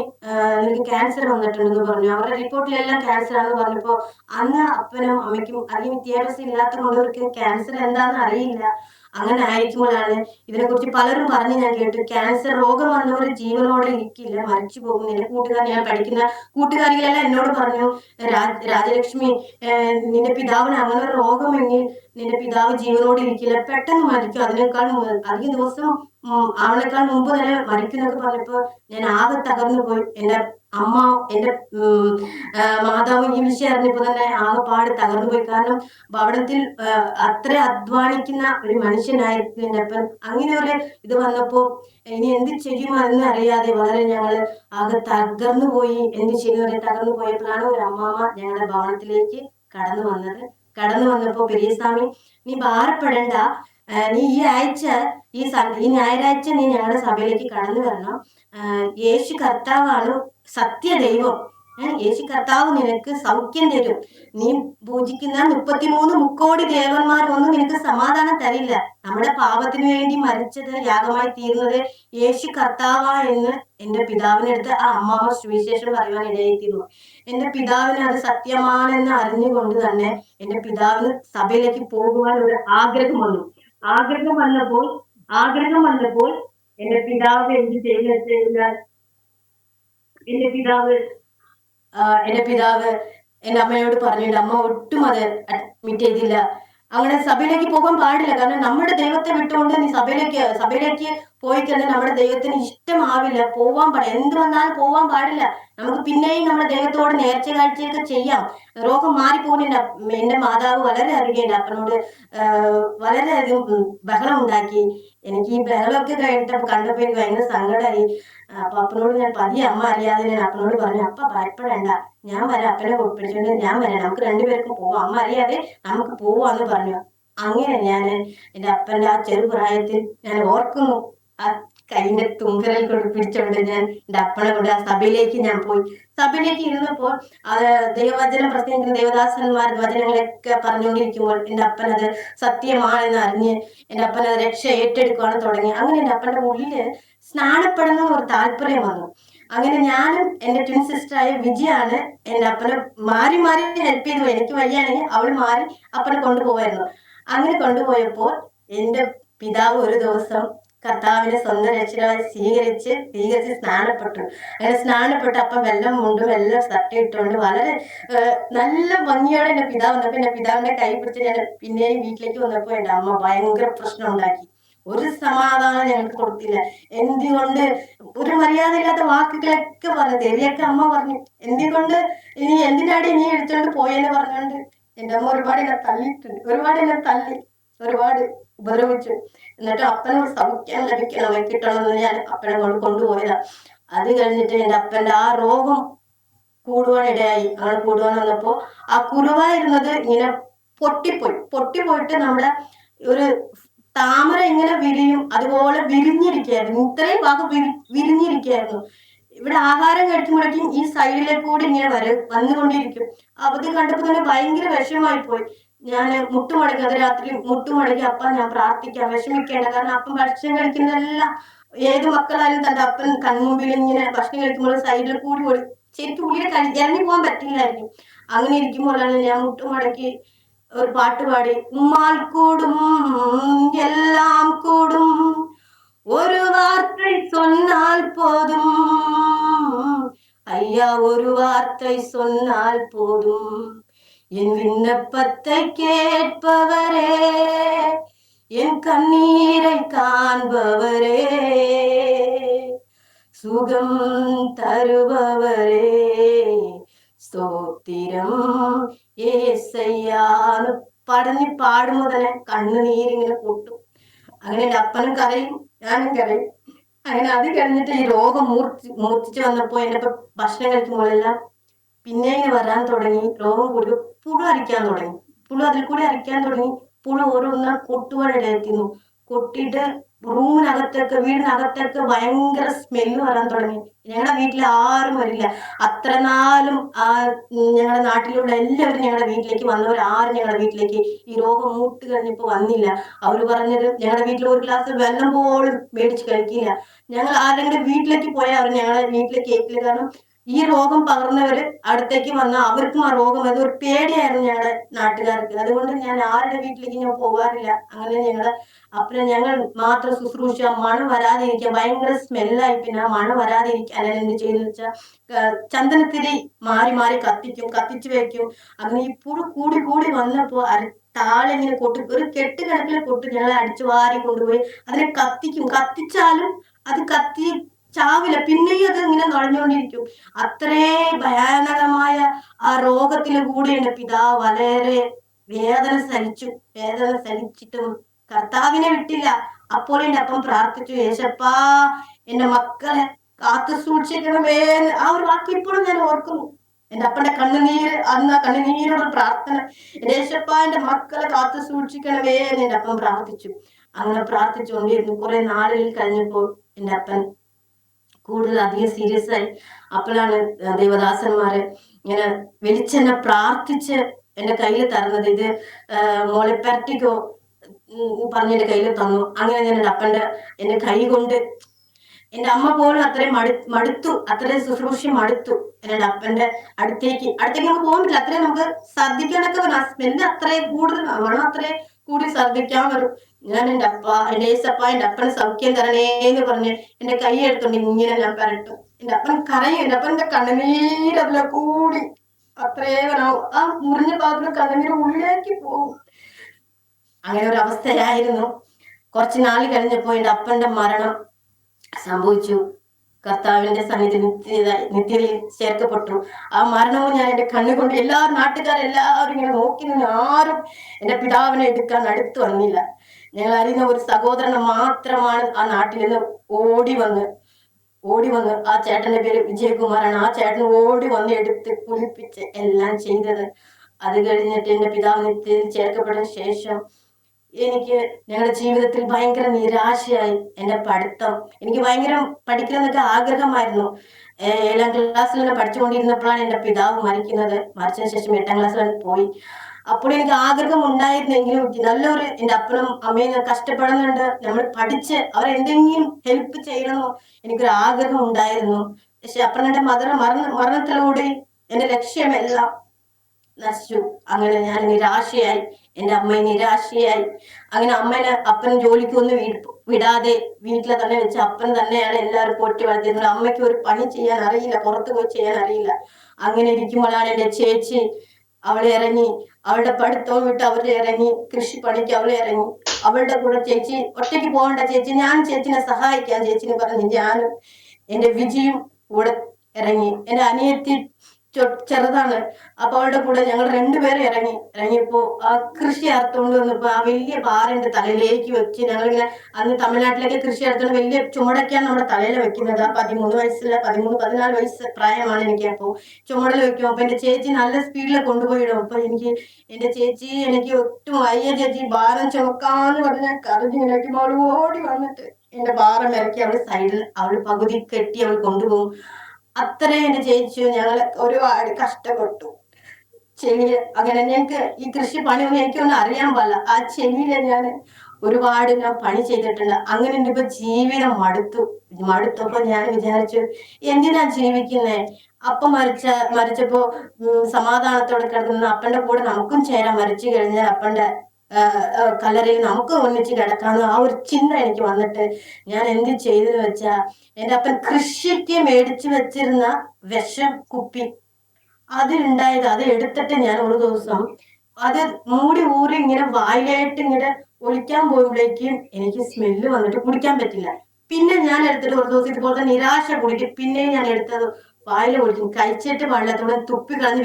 എനിക്ക് ക്യാൻസർ വന്നിട്ടുണ്ടെന്ന് പറഞ്ഞു. അവരുടെ റിപ്പോർട്ടിലെല്ലാം ക്യാൻസർ ആണെന്ന് പറഞ്ഞപ്പോ അന്ന് അപ്പനും അമ്മയ്ക്കും അധികം വിദ്യാഭ്യാസം ഇല്ലാത്ത കൊണ്ട് അവർക്ക് ക്യാൻസർ എന്താണെന്ന് അറിയില്ല. അങ്ങനെ ആയിരിക്കുമ്പോഴാണ് ഇതിനെക്കുറിച്ച് പലരും പറഞ്ഞ് ഞാൻ കേട്ടു, ക്യാൻസർ രോഗം വന്നവർ ജീവനോടെ ഇരിക്കില്ല, മരിച്ചു പോകും. എന്റെ ഞാൻ പഠിക്കുന്ന കൂട്ടുകാരികളെല്ലാം എന്നോട് പറഞ്ഞു, രാജലക്ഷ്മി നിന്റെ പിതാവിന് അങ്ങനെ ഒരു രോഗമെങ്കിൽ നിന്റെ പിതാവ് ജീവനോടെ ഇരിക്കില്ല, പെട്ടെന്ന് മരിക്കും, അതിനേക്കാൾ അധികം ദിവസം അവളെക്കാൾ മുമ്പ് തന്നെ മരിക്കുന്നൊക്കെ പറഞ്ഞപ്പോ ഞാൻ ആകെ തകർന്നു പോയി. എന്റെ അമ്മ എന്റെ മാതാവ് ഈ വിഷയം അറിഞ്ഞപ്പോ തന്നെ ആകെപ്പാട് തകർന്നു പോയി. കാരണം ഭവനത്തിൽ അത്ര അധ്വാനിക്കുന്ന ഒരു മനുഷ്യനായിരുന്നു എന്റെ അപ്പൻ. അങ്ങനെ ഒരു ഇത് വന്നപ്പോ ഇനി എന്ത് ചെയ്യുമെന്ന് അറിയാതെ വളരെ ഞങ്ങള് ആകെ തകർന്നു പോയി. എന്ത് ചെയ്യുന്നവരെ തകർന്നു പോയപ്പോഴാണ് ഒരു അമ്മാമ്മ ഞങ്ങളുടെ ഭവനത്തിലേക്ക് കടന്നു വന്നപ്പോ, പെരിയസ്വാമി നീ ഭാരപ്പെടണ്ട, നീ ഈ ഞായറാഴ്ച നീ ഞങ്ങളുടെ സഭയിലേക്ക് കടന്നു വരണം. യേശു കർത്താവാണ് സത്യദൈവം. യേശു കർത്താവ് നിനക്ക് സൗഖ്യം തരും. നീ പൂജിക്കുന്ന 33 മുക്കോടി ദേവന്മാരൊന്നും നിനക്ക് സമാധാനം തരില്ല. നമ്മുടെ പാപത്തിന് വേണ്ടി മരിച്ചത് യാഗമായി തീർന്നത് യേശു കർത്താവാ എന്ന് എന്റെ പിതാവിനടുത്ത് ആ അമ്മാമ്മ സുവിശേഷം പറയുവാൻ ഇടയായിത്തീർന്നു. എന്റെ പിതാവിന് അത് സത്യമാണെന്ന് അറിഞ്ഞുകൊണ്ട് തന്നെ എന്റെ പിതാവിന് സഭയിലേക്ക് പോകുവാൻ ഒരു ആഗ്രഹം വന്നു. ആഗ്രഹം വന്നപ്പോൾ എന്റെ പിതാവ് എന്ത് ചെയ്യുന്ന എന്റെ പിതാവ് എന്റെ അമ്മയോട് പറഞ്ഞിട്ട് അമ്മ ഒട്ടും അത് അഡ്മിറ്റ് ചെയ്തില്ല. അങ്ങനെ സഭയിലേക്ക് പോകാൻ പാടില്ല. കാരണം നമ്മുടെ ദൈവത്തെ വിട്ടുകൊണ്ട് നീ സഭയിലേക്ക് പോയി കഴിഞ്ഞാൽ നമ്മുടെ ദൈവത്തിന് ഇഷ്ടമാവില്ല. പോവാൻ പാടില്ല, എന്ത് വന്നാലും പോവാൻ പാടില്ല. നമുക്ക് പിന്നെയും നമ്മുടെ ദൈവത്തോട് നേർച്ച കാഴ്ചയൊക്കെ ചെയ്യാം, രോഗം മാറിപ്പോകുന്നില്ല. എന്റെ മാതാവ് വളരെ അറിയേണ്ട അപ്പനോട് വളരെയധികം ബഹളം ഉണ്ടാക്കി. എനിക്ക് ഈ ബഹളമൊക്കെ കണ്ടപ്പോ എനിക്ക് ഭയങ്കര സങ്കടമായി. അപ്പൊ അപ്പനോട് ഞാൻ പതിയെ, അമ്മ അറിയാതെ ഞാൻ അപ്പനോട് പറഞ്ഞു, അപ്പ ഭയപ്പെടേണ്ട, ഞാൻ വരാം, അപ്പനെ പിടിച്ചോണ്ട് ഞാൻ വരാം, നമുക്ക് രണ്ടുപേർക്കും പോവാം, അമ്മ അറിയാതെ നമുക്ക് പോവാന്ന് പറഞ്ഞു. അങ്ങനെ ഞാൻ എന്റെ അപ്പന്റെ ആ ചെറുപ്രായത്തിൽ ഞാൻ ഓർക്കുന്നു. ആ കൈയിന്റെ തുങ്കരൽ കൊണ്ട് പിടിച്ചോണ്ട് ഞാൻ എൻ്റെ അപ്പനെ കൊണ്ട് ആ സഭയിലേക്ക് ഞാൻ പോയി. സഭയിലേക്ക് ഇരുന്നപ്പോൾ അത് ദൈവവചനം പ്രത്യേകിച്ച് ദേവദാസന്മാർ വചനങ്ങളൊക്കെ പറഞ്ഞുകൊണ്ടിരിക്കുമ്പോൾ എൻ്റെ അപ്പൻ അത് സത്യമാണെന്ന് അറിഞ്ഞ് എൻ്റെ അപ്പൻ അത് രക്ഷ ഏറ്റെടുക്കുവാൻ തുടങ്ങി. അങ്ങനെ എൻ്റെ അപ്പൻ്റെ ഉള്ളില് സ്നാനപ്പെടുന്ന ഒരു താല്പര്യം വന്നു. അങ്ങനെ ഞാനും എൻ്റെ ട്വിൻ സിസ്റ്ററായ വിജയാണ് എൻ്റെ അപ്പനെ മാറി മാറി ഹെൽപ്പ് ചെയ്തു. എനിക്ക് വയ്യാണെങ്കിൽ അവൾ മാറി അപ്പനെ കൊണ്ടുപോവായിരുന്നു. അങ്ങനെ കൊണ്ടുപോയപ്പോൾ എൻ്റെ പിതാവ് ഒരു ദിവസം കർത്താവിനെ സ്വന്തം രക്ഷകനായി സ്വീകരിച്ച് സ്നാനപ്പെട്ടു. അങ്ങനെ സ്നാനപ്പെട്ട് അപ്പം വെള്ളം മുണ്ടും എല്ലാം ഷർട്ട് ഇട്ടുകൊണ്ട് വളരെ നല്ല ഭംഗിയോടെ എൻ്റെ പിതാവ് വന്നപ്പോൾ എൻ്റെ പിതാവിന്റെ കൈ പിടിച്ച് ഞാൻ പിന്നെയും വീട്ടിലേക്ക് വന്നപ്പോൾ എൻ്റെ അമ്മ ഭയങ്കര പ്രശ്നം ഉണ്ടാക്കി. ഒരു സമാധാനം ഞങ്ങൾക്ക് കൊടുത്തില്ല. എന്തുകൊണ്ട് ഒരു മര്യാദ ഇല്ലാത്ത വാക്കുകളൊക്കെ പറഞ്ഞു. ദേവിയൊക്കെ അമ്മ പറഞ്ഞു, എന്തുകൊണ്ട് ഇനി എന്തിനാടി നീ എടുത്തോണ്ട് പോയെന്ന് പറഞ്ഞുകൊണ്ട് എൻ്റെ അമ്മ ഒരുപാട് എന്നെ തള്ളിയിട്ടുണ്ട്. ഒരുപാട് എന്നെ തള്ളി, ഒരുപാട് ഉപദ്രവിച്ചു. എന്നിട്ട് അപ്പനോട് സൗഖ്യം ലഭിക്കണം, കിട്ടണമെന്ന് ഞാൻ അപ്പനെ കൊണ്ടുപോയതാ. അത് കഴിഞ്ഞിട്ട് എൻ്റെ അപ്പന്റെ ആ രോഗം കൂടുവാനിടയായി. അങ്ങനെ കൂടുവാൻ വന്നപ്പോ ആ കുരുവായിരുന്നത് ഇങ്ങനെ പൊട്ടിപ്പോയിട്ട് നമ്മുടെ ഒരു താമര ഇങ്ങനെ വിരിയും അതുപോലെ വിരിഞ്ഞിരിക്കുകയായിരുന്നു. ഇത്രയും ഭാഗം വിരിഞ്ഞിരിക്കുകയായിരുന്നു. ഇവിടെ ആഹാരം കഴിക്കുമ്പോഴേക്കും ഈ സൈഡിലേക്ക് കൂടി ഇങ്ങനെ വന്നുകൊണ്ടിരിക്കും. അപ്പൊ ഇത് കണ്ടപ്പോ തന്നെ ഭയങ്കര വിഷമമായി പോയി. ഞാൻ മുട്ടുമടക്കി, അത് രാത്രി മുട്ടുമടക്കി, അപ്പ ഞാൻ പ്രാർത്ഥിക്കാം, വിഷമിക്കേണ്ട, കാരണം അപ്പം ഭക്ഷണം കഴിക്കുന്നതെല്ലാം ഏത് മക്കളായാലും തന്റെ അപ്പൻ കൺമുമ്പിൽ ഇങ്ങനെ ഭക്ഷണം കഴിക്കുമ്പോൾ സൈഡിൽ കൂടി ശരിക്കും ഉള്ളിൽ ഇറങ്ങി പോകാൻ പറ്റില്ലായിരിക്കും. അങ്ങനെ ഇരിക്കുമ്പോഴാണ് ഞാൻ മുട്ടുമടക്കി ഒരു പാട്ട് പാടി, ഉമ്മാൽ കൂടും എല്ലാം കൂടും ഒരു വാർத்தை சொன்னால் போதும், ஐயா ஒரு வார்த்தை சொன்னால் போதும், என் விண்ணப்பத்தை கேட்பவரே, என் கண்ணீரை காண்பவரே, സുഖം തരുവവരേ, സ്തോത്രം യേസയ്യാന്ന് പാടുമ്പോ തന്നെ കണ്ണുനീരിങ്ങനെ പൊട്ടും. അങ്ങനെ എൻ്റെ അപ്പനും കരയും, ഞാനും കരയും. അങ്ങനെ അത് കഴിഞ്ഞിട്ട് ഈ രോഗം മൂർച്ഛിച്ചു വന്നപ്പോ എൻ്റെ ഭക്ഷണം കഴിക്കുമ്പോഴെല്ലാം പിന്നെ ഇങ്ങനെ വരാൻ തുടങ്ങി. രോഗം കൂടി പുഴു അരിക്കാൻ തുടങ്ങി. അതിൽ കൂടി അരിക്കാൻ തുടങ്ങി. പുഴു ഓരോന്നും കൊട്ടുവാനിടയെത്തുന്നു. കൊട്ടിയിട്ട് വീടിനകത്തൊക്കെ ഭയങ്കര സ്മെല്ല് വരാൻ തുടങ്ങി. ഞങ്ങളുടെ വീട്ടിൽ ആരും വരില്ല. അത്ര നാളും ഞങ്ങളുടെ നാട്ടിലുള്ള എല്ലാവരും ഞങ്ങളുടെ വീട്ടിലേക്ക് വന്നവർ ആരും ഞങ്ങളുടെ വീട്ടിലേക്ക് ഈ രോഗം മൂട്ട് കഴിഞ്ഞപ്പോ വന്നില്ല. അവര് പറഞ്ഞത് ഞങ്ങളുടെ വീട്ടിൽ ഒരു ഗ്ലാസ് വെള്ളം പോലും മേടിച്ച് കഴിക്കില്ല. ഞങ്ങൾ ആരെങ്കിലും വീട്ടിലേക്ക് പോയാൽ അവർ ഞങ്ങളെ വീട്ടിലേക്ക് കേൾക്കില്ല. കാരണം ഈ രോഗം പകർന്നവര് അടുത്തേക്ക് വന്ന അവർക്കും ആ രോഗം അത് ഒരു പേടിയായിരുന്നു ഞങ്ങളുടെ നാട്ടുകാർക്ക്. അതുകൊണ്ട് ഞാൻ ആരുടെ വീട്ടിലേക്ക് ഞാൻ പോകാറില്ല. അങ്ങനെ ഞങ്ങൾ മാത്രം ശുശ്രൂഷ, മണം വരാതിരിക്കാൻ, ഭയങ്കര സ്മെല്ലായി. പിന്നെ ആ മണം വരാതിരിക്കാൻ എന്ത് ചെയ്യുന്ന വെച്ചാൽ ചന്ദനത്തിരി മാറി കത്തിച്ചു വെക്കും. അങ്ങനെ ഈ പുഴു കൂടി വന്നപ്പോ താളിങ്ങനെ ഒരു കെട്ടുകണക്കിലെ കൊട്ട് ഞങ്ങളെ അടിച്ചു വാരി കൊണ്ടുപോയി അതിനെ കത്തിച്ചാലും അത് ചാവില്ല, പിന്നെയും അത് ഇങ്ങനെ നുഴഞ്ഞുകൊണ്ടിരിക്കും. അത്രേ ഭയാനകമായ ആ രോഗത്തില് കൂടി എന്റെ പിതാവ് വളരെ വേദന സഹിച്ചിട്ടും കർത്താവിനെ വിട്ടില്ല. അപ്പോൾ എന്റെ അപ്പം പ്രാർത്ഥിച്ചു, യേശപ്പാ എന്റെ മക്കളെ കാത്തു സൂക്ഷിക്കണമേ. ആ ഒരു വാക്ക് ഇപ്പോഴും ഞാൻ ഓർക്കുന്നു. എന്റെ അപ്പന്റെ കണ്ണുനീരോട് പ്രാർത്ഥന, യേശപ്പാ എന്റെ മക്കളെ കാത്തു സൂക്ഷിക്കണമേ എന്ന് എന്റെ അപ്പം പ്രാർത്ഥിച്ചു. അങ്ങനെ പ്രാർത്ഥിച്ചുകൊണ്ടിരുന്നു. കുറെ നാളുകളിൽ കഴിഞ്ഞപ്പോൾ എന്റെ അപ്പൻ കൂടുതൽ അധികം സീരിയസ് ആയി. അപ്പോഴാണ് ദേവദാസന്മാര് ഇങ്ങനെ വെളിച്ചെണ്ണ പ്രാർത്ഥിച്ച് എന്റെ കയ്യിൽ തരുന്നത്. ഇത് മോളിപ്പാറ്റിക്കോ പറഞ്ഞ് എന്റെ കയ്യിൽ തന്നു. അങ്ങനെ ഞാൻ എന്റെ കൈ കൊണ്ട് എന്റെ അമ്മ പോലും അത്രയും മടുത്തു, അത്രയും ശുശ്രൂഷ മടുത്തു. എന്റെ അപ്പന്റെ അടുത്തേക്ക് നമുക്ക് പോകാൻ പറ്റില്ല. അത്രയും നമുക്ക് ഛർദ്ദിക്കാനൊക്കെ വരും. ആ സ്മെല്ല് അത്രയും കൂടുതൽ, മണം അത്രയും കൂടി ഛർദ്ദിക്കാൻ വരും. ഞാൻ എന്റെ യേശപ്പ എന്റെ അപ്പന് സൗഖ്യം തരണേന്ന് പറഞ്ഞ് എന്റെ കൈ എടുത്തോണ്ട് ഇങ്ങനെ ഞാൻ പരട്ടും. എന്റെ അപ്പൻ കരയും. എന്റെ അപ്പന്റെ കണ്ണുനീര് അതിലെ കൂടി അത്രേ ആ മുറിഞ്ഞ ഭാഗത്തിന് കണ്ണുനീര് ഉള്ളിലേക്ക് പോകും. അങ്ങനെ ഒരു അവസ്ഥയായിരുന്നു. കുറച്ച് നാൾ കഴിഞ്ഞപ്പോ എന്റെ അപ്പന്റെ മരണം സംഭവിച്ചു. കർത്താവിന്റെ സന്നിധി നിത്യതയിൽ ചേർക്കപ്പെട്ടു. ആ മരണവും ഞാൻ എന്റെ കണ്ണുകൊണ്ട് നാട്ടുകാരെല്ലാവരും ഇങ്ങനെ നോക്കി നിന്ന് ആരും എന്റെ പിതാവിനെ എടുക്കാൻ അടുത്ത് വന്നില്ല. ഞങ്ങൾ അറിയുന്ന ഒരു സഹോദരൻ മാത്രമാണ് ആ നാട്ടിൽ നിന്ന് ഓടി വന്ന് ആ ചേട്ടന്റെ പേര് വിജയകുമാറാണ്. ആ ചേട്ടൻ ഓടി വന്ന് എടുത്ത് കുളിപ്പിച്ച് എല്ലാം ചെയ്തത്. അത് കഴിഞ്ഞിട്ട് എന്റെ പിതാവ് നിത്യതയിൽ ചേർക്കപ്പെട്ടതിന് ശേഷം എനിക്ക് ഞങ്ങളുടെ ജീവിതത്തിൽ ഭയങ്കര നിരാശയായി. എന്റെ പഠിത്തം എനിക്ക് ഭയങ്കര പഠിക്കണമെന്നൊക്കെ ആഗ്രഹമായിരുന്നു. 7ാം ക്ലാസ്സിൽ തന്നെ പഠിച്ചുകൊണ്ടിരുന്നപ്പോഴാണ് എന്റെ പിതാവ് മരിക്കുന്നത്. മരിച്ചതിന് ശേഷം 8ാം ക്ലാസ്സിൽ പോയി. അപ്പോൾ എനിക്ക് ആഗ്രഹം ഉണ്ടായിരുന്നെങ്കിലും നല്ലൊരു എന്റെ അപ്പനും അമ്മയും കഷ്ടപ്പെടുന്നുണ്ട്, നമ്മൾ പഠിച്ച് അവരെന്തെങ്കിലും ഹെൽപ്പ് ചെയ്യണമെന്നോ എനിക്കൊരു ആഗ്രഹം ഉണ്ടായിരുന്നു. പക്ഷെ അപ്പനെന്റെ മരണത്തിലൂടെ എന്റെ ലക്ഷ്യമെല്ലാം നശിച്ചു. അങ്ങനെ ഞാൻ നിരാശയായി, എന്റെ അമ്മ നിരാശയായി. അങ്ങനെ അപ്പന് ജോലിക്കൊന്നും വിടാതെ വീട്ടിലെ തന്നെ വെച്ച് അപ്പൻ തന്നെയാണ് എല്ലാവരും പോറ്റി വളർത്തിയിരുന്നത്. അമ്മയ്ക്ക് ഒരു പണി ചെയ്യാൻ അറിയില്ല, പുറത്തു പോയി ചെയ്യാൻ അറിയില്ല. അങ്ങനെ ഇരിക്കുമ്പോഴാണ് എന്റെ ചേച്ചി, അവളെ ഇറങ്ങി, അവളുടെ പഠിത്തവും വിട്ട് അവളെ ഇറങ്ങി കൃഷിപ്പണിക്ക് അവളെ ഇറങ്ങി. അവളുടെ കൂടെ ചേച്ചി ഒറ്റയ്ക്ക് പോകണ്ട ചേച്ചി, ഞാൻ ചേച്ചിനെ സഹായിക്കാം ചേച്ചിനെ പറഞ്ഞ് ഞാനും എന്റെ വിജിയും കൂടെ ഇറങ്ങി. എന്റെ അനിയത്തി ചെറുതാണ്, അപ്പൊ അവളുടെ കൂടെ ഞങ്ങൾ രണ്ടുപേരും ഇറങ്ങിയപ്പോ ആ കൃഷി അറുത്തോണ്ട് വന്നപ്പോ ആ വലിയ പാറന്റെ തലയിലേക്ക് വെച്ച് ഞങ്ങളിങ്ങനെ, അന്ന് തമിഴ്നാട്ടിലേക്ക് കൃഷി അറുത്തോണ്ട് വലിയ ചുമടൊക്കെയാണ് നമ്മുടെ തലയിൽ വെക്കുന്നത്. ആ 13 14 വയസ്സ് പ്രായമാണ് എനിക്ക്. അപ്പൊ ചുമടൽ വെക്കും. അപ്പൊ എന്റെ ചേച്ചി നല്ല സ്പീഡിൽ കൊണ്ടുപോയിടും. അപ്പൊ എന്റെ ചേച്ചി എനിക്ക് ഒട്ടും വയ്യ ചേച്ചി, ഭാരം ചുമക്കാന്ന് പറഞ്ഞാൽ കറിഞ്ഞിങ്ങനെ അവള് ഓടി വന്നിട്ട് എന്റെ ഭാരം ഇറക്കി അവള് സൈഡിൽ അവള് പകുതി കെട്ടി അവൾ കൊണ്ടുപോകും. അത്രയും എന്റെ ചേച്ചിയോ ഞങ്ങൾ ഒരുപാട് കഷ്ടപ്പെട്ടു. ചെളിയില് അങ്ങനെ ഞങ്ങക്ക് ഈ കൃഷി പണിയൊന്നും എനിക്കൊന്നും അറിയാൻ പാടില്ല. ആ ചെളിയില് ഒരുപാട് ഞാൻ പണി ചെയ്തിട്ടുണ്ട്. അങ്ങനെ ഇപ്പൊ ജീവിതം മടുത്തപ്പോ ഞാൻ വിചാരിച്ചു, എന്തിനാ ജീവിക്കുന്നേ? അപ്പ മരിച്ചപ്പോ സമാധാനത്തോടെ കിടക്കുന്ന അപ്പന്റെ കൂടെ നമുക്കും ചേരാൻ, മരിച്ചു കഴിഞ്ഞാൽ അപ്പന്റെ കല്ലറയിൽ നമുക്ക് ഒന്നിച്ച് കിടക്കാന്ന് ആ ഒരു ചിന്ത എനിക്ക് വന്നിട്ട് ഞാൻ എന്ത് ചെയ്തെന്ന് വെച്ചാ, എന്റെ അപ്പൻ കൃഷിക്ക് മേടിച്ചു വെച്ചിരുന്ന വിഷം കുപ്പി അതിലുണ്ടായത് അത് എടുത്തിട്ട് ഞാൻ ഒരു ദിവസം അത് മൂടി ഊറി ഇങ്ങനെ വായിലായിട്ട് ഇങ്ങനെ ഒഴിക്കാൻ പോകുമ്പോഴേക്കും എനിക്ക് സ്മെല്ല് വന്നിട്ട് കുടിക്കാൻ പറ്റില്ല. പിന്നെ ഞാൻ എടുത്തിട്ട് ഒരു ദിവസം ഇതുപോലത്തെ നിരാശ കുടിക്ക് പിന്നെയും ഞാൻ എടുത്തത് വായില ഒഴിക്കും, കഴിച്ചിട്ട് വെള്ളത്തോടെ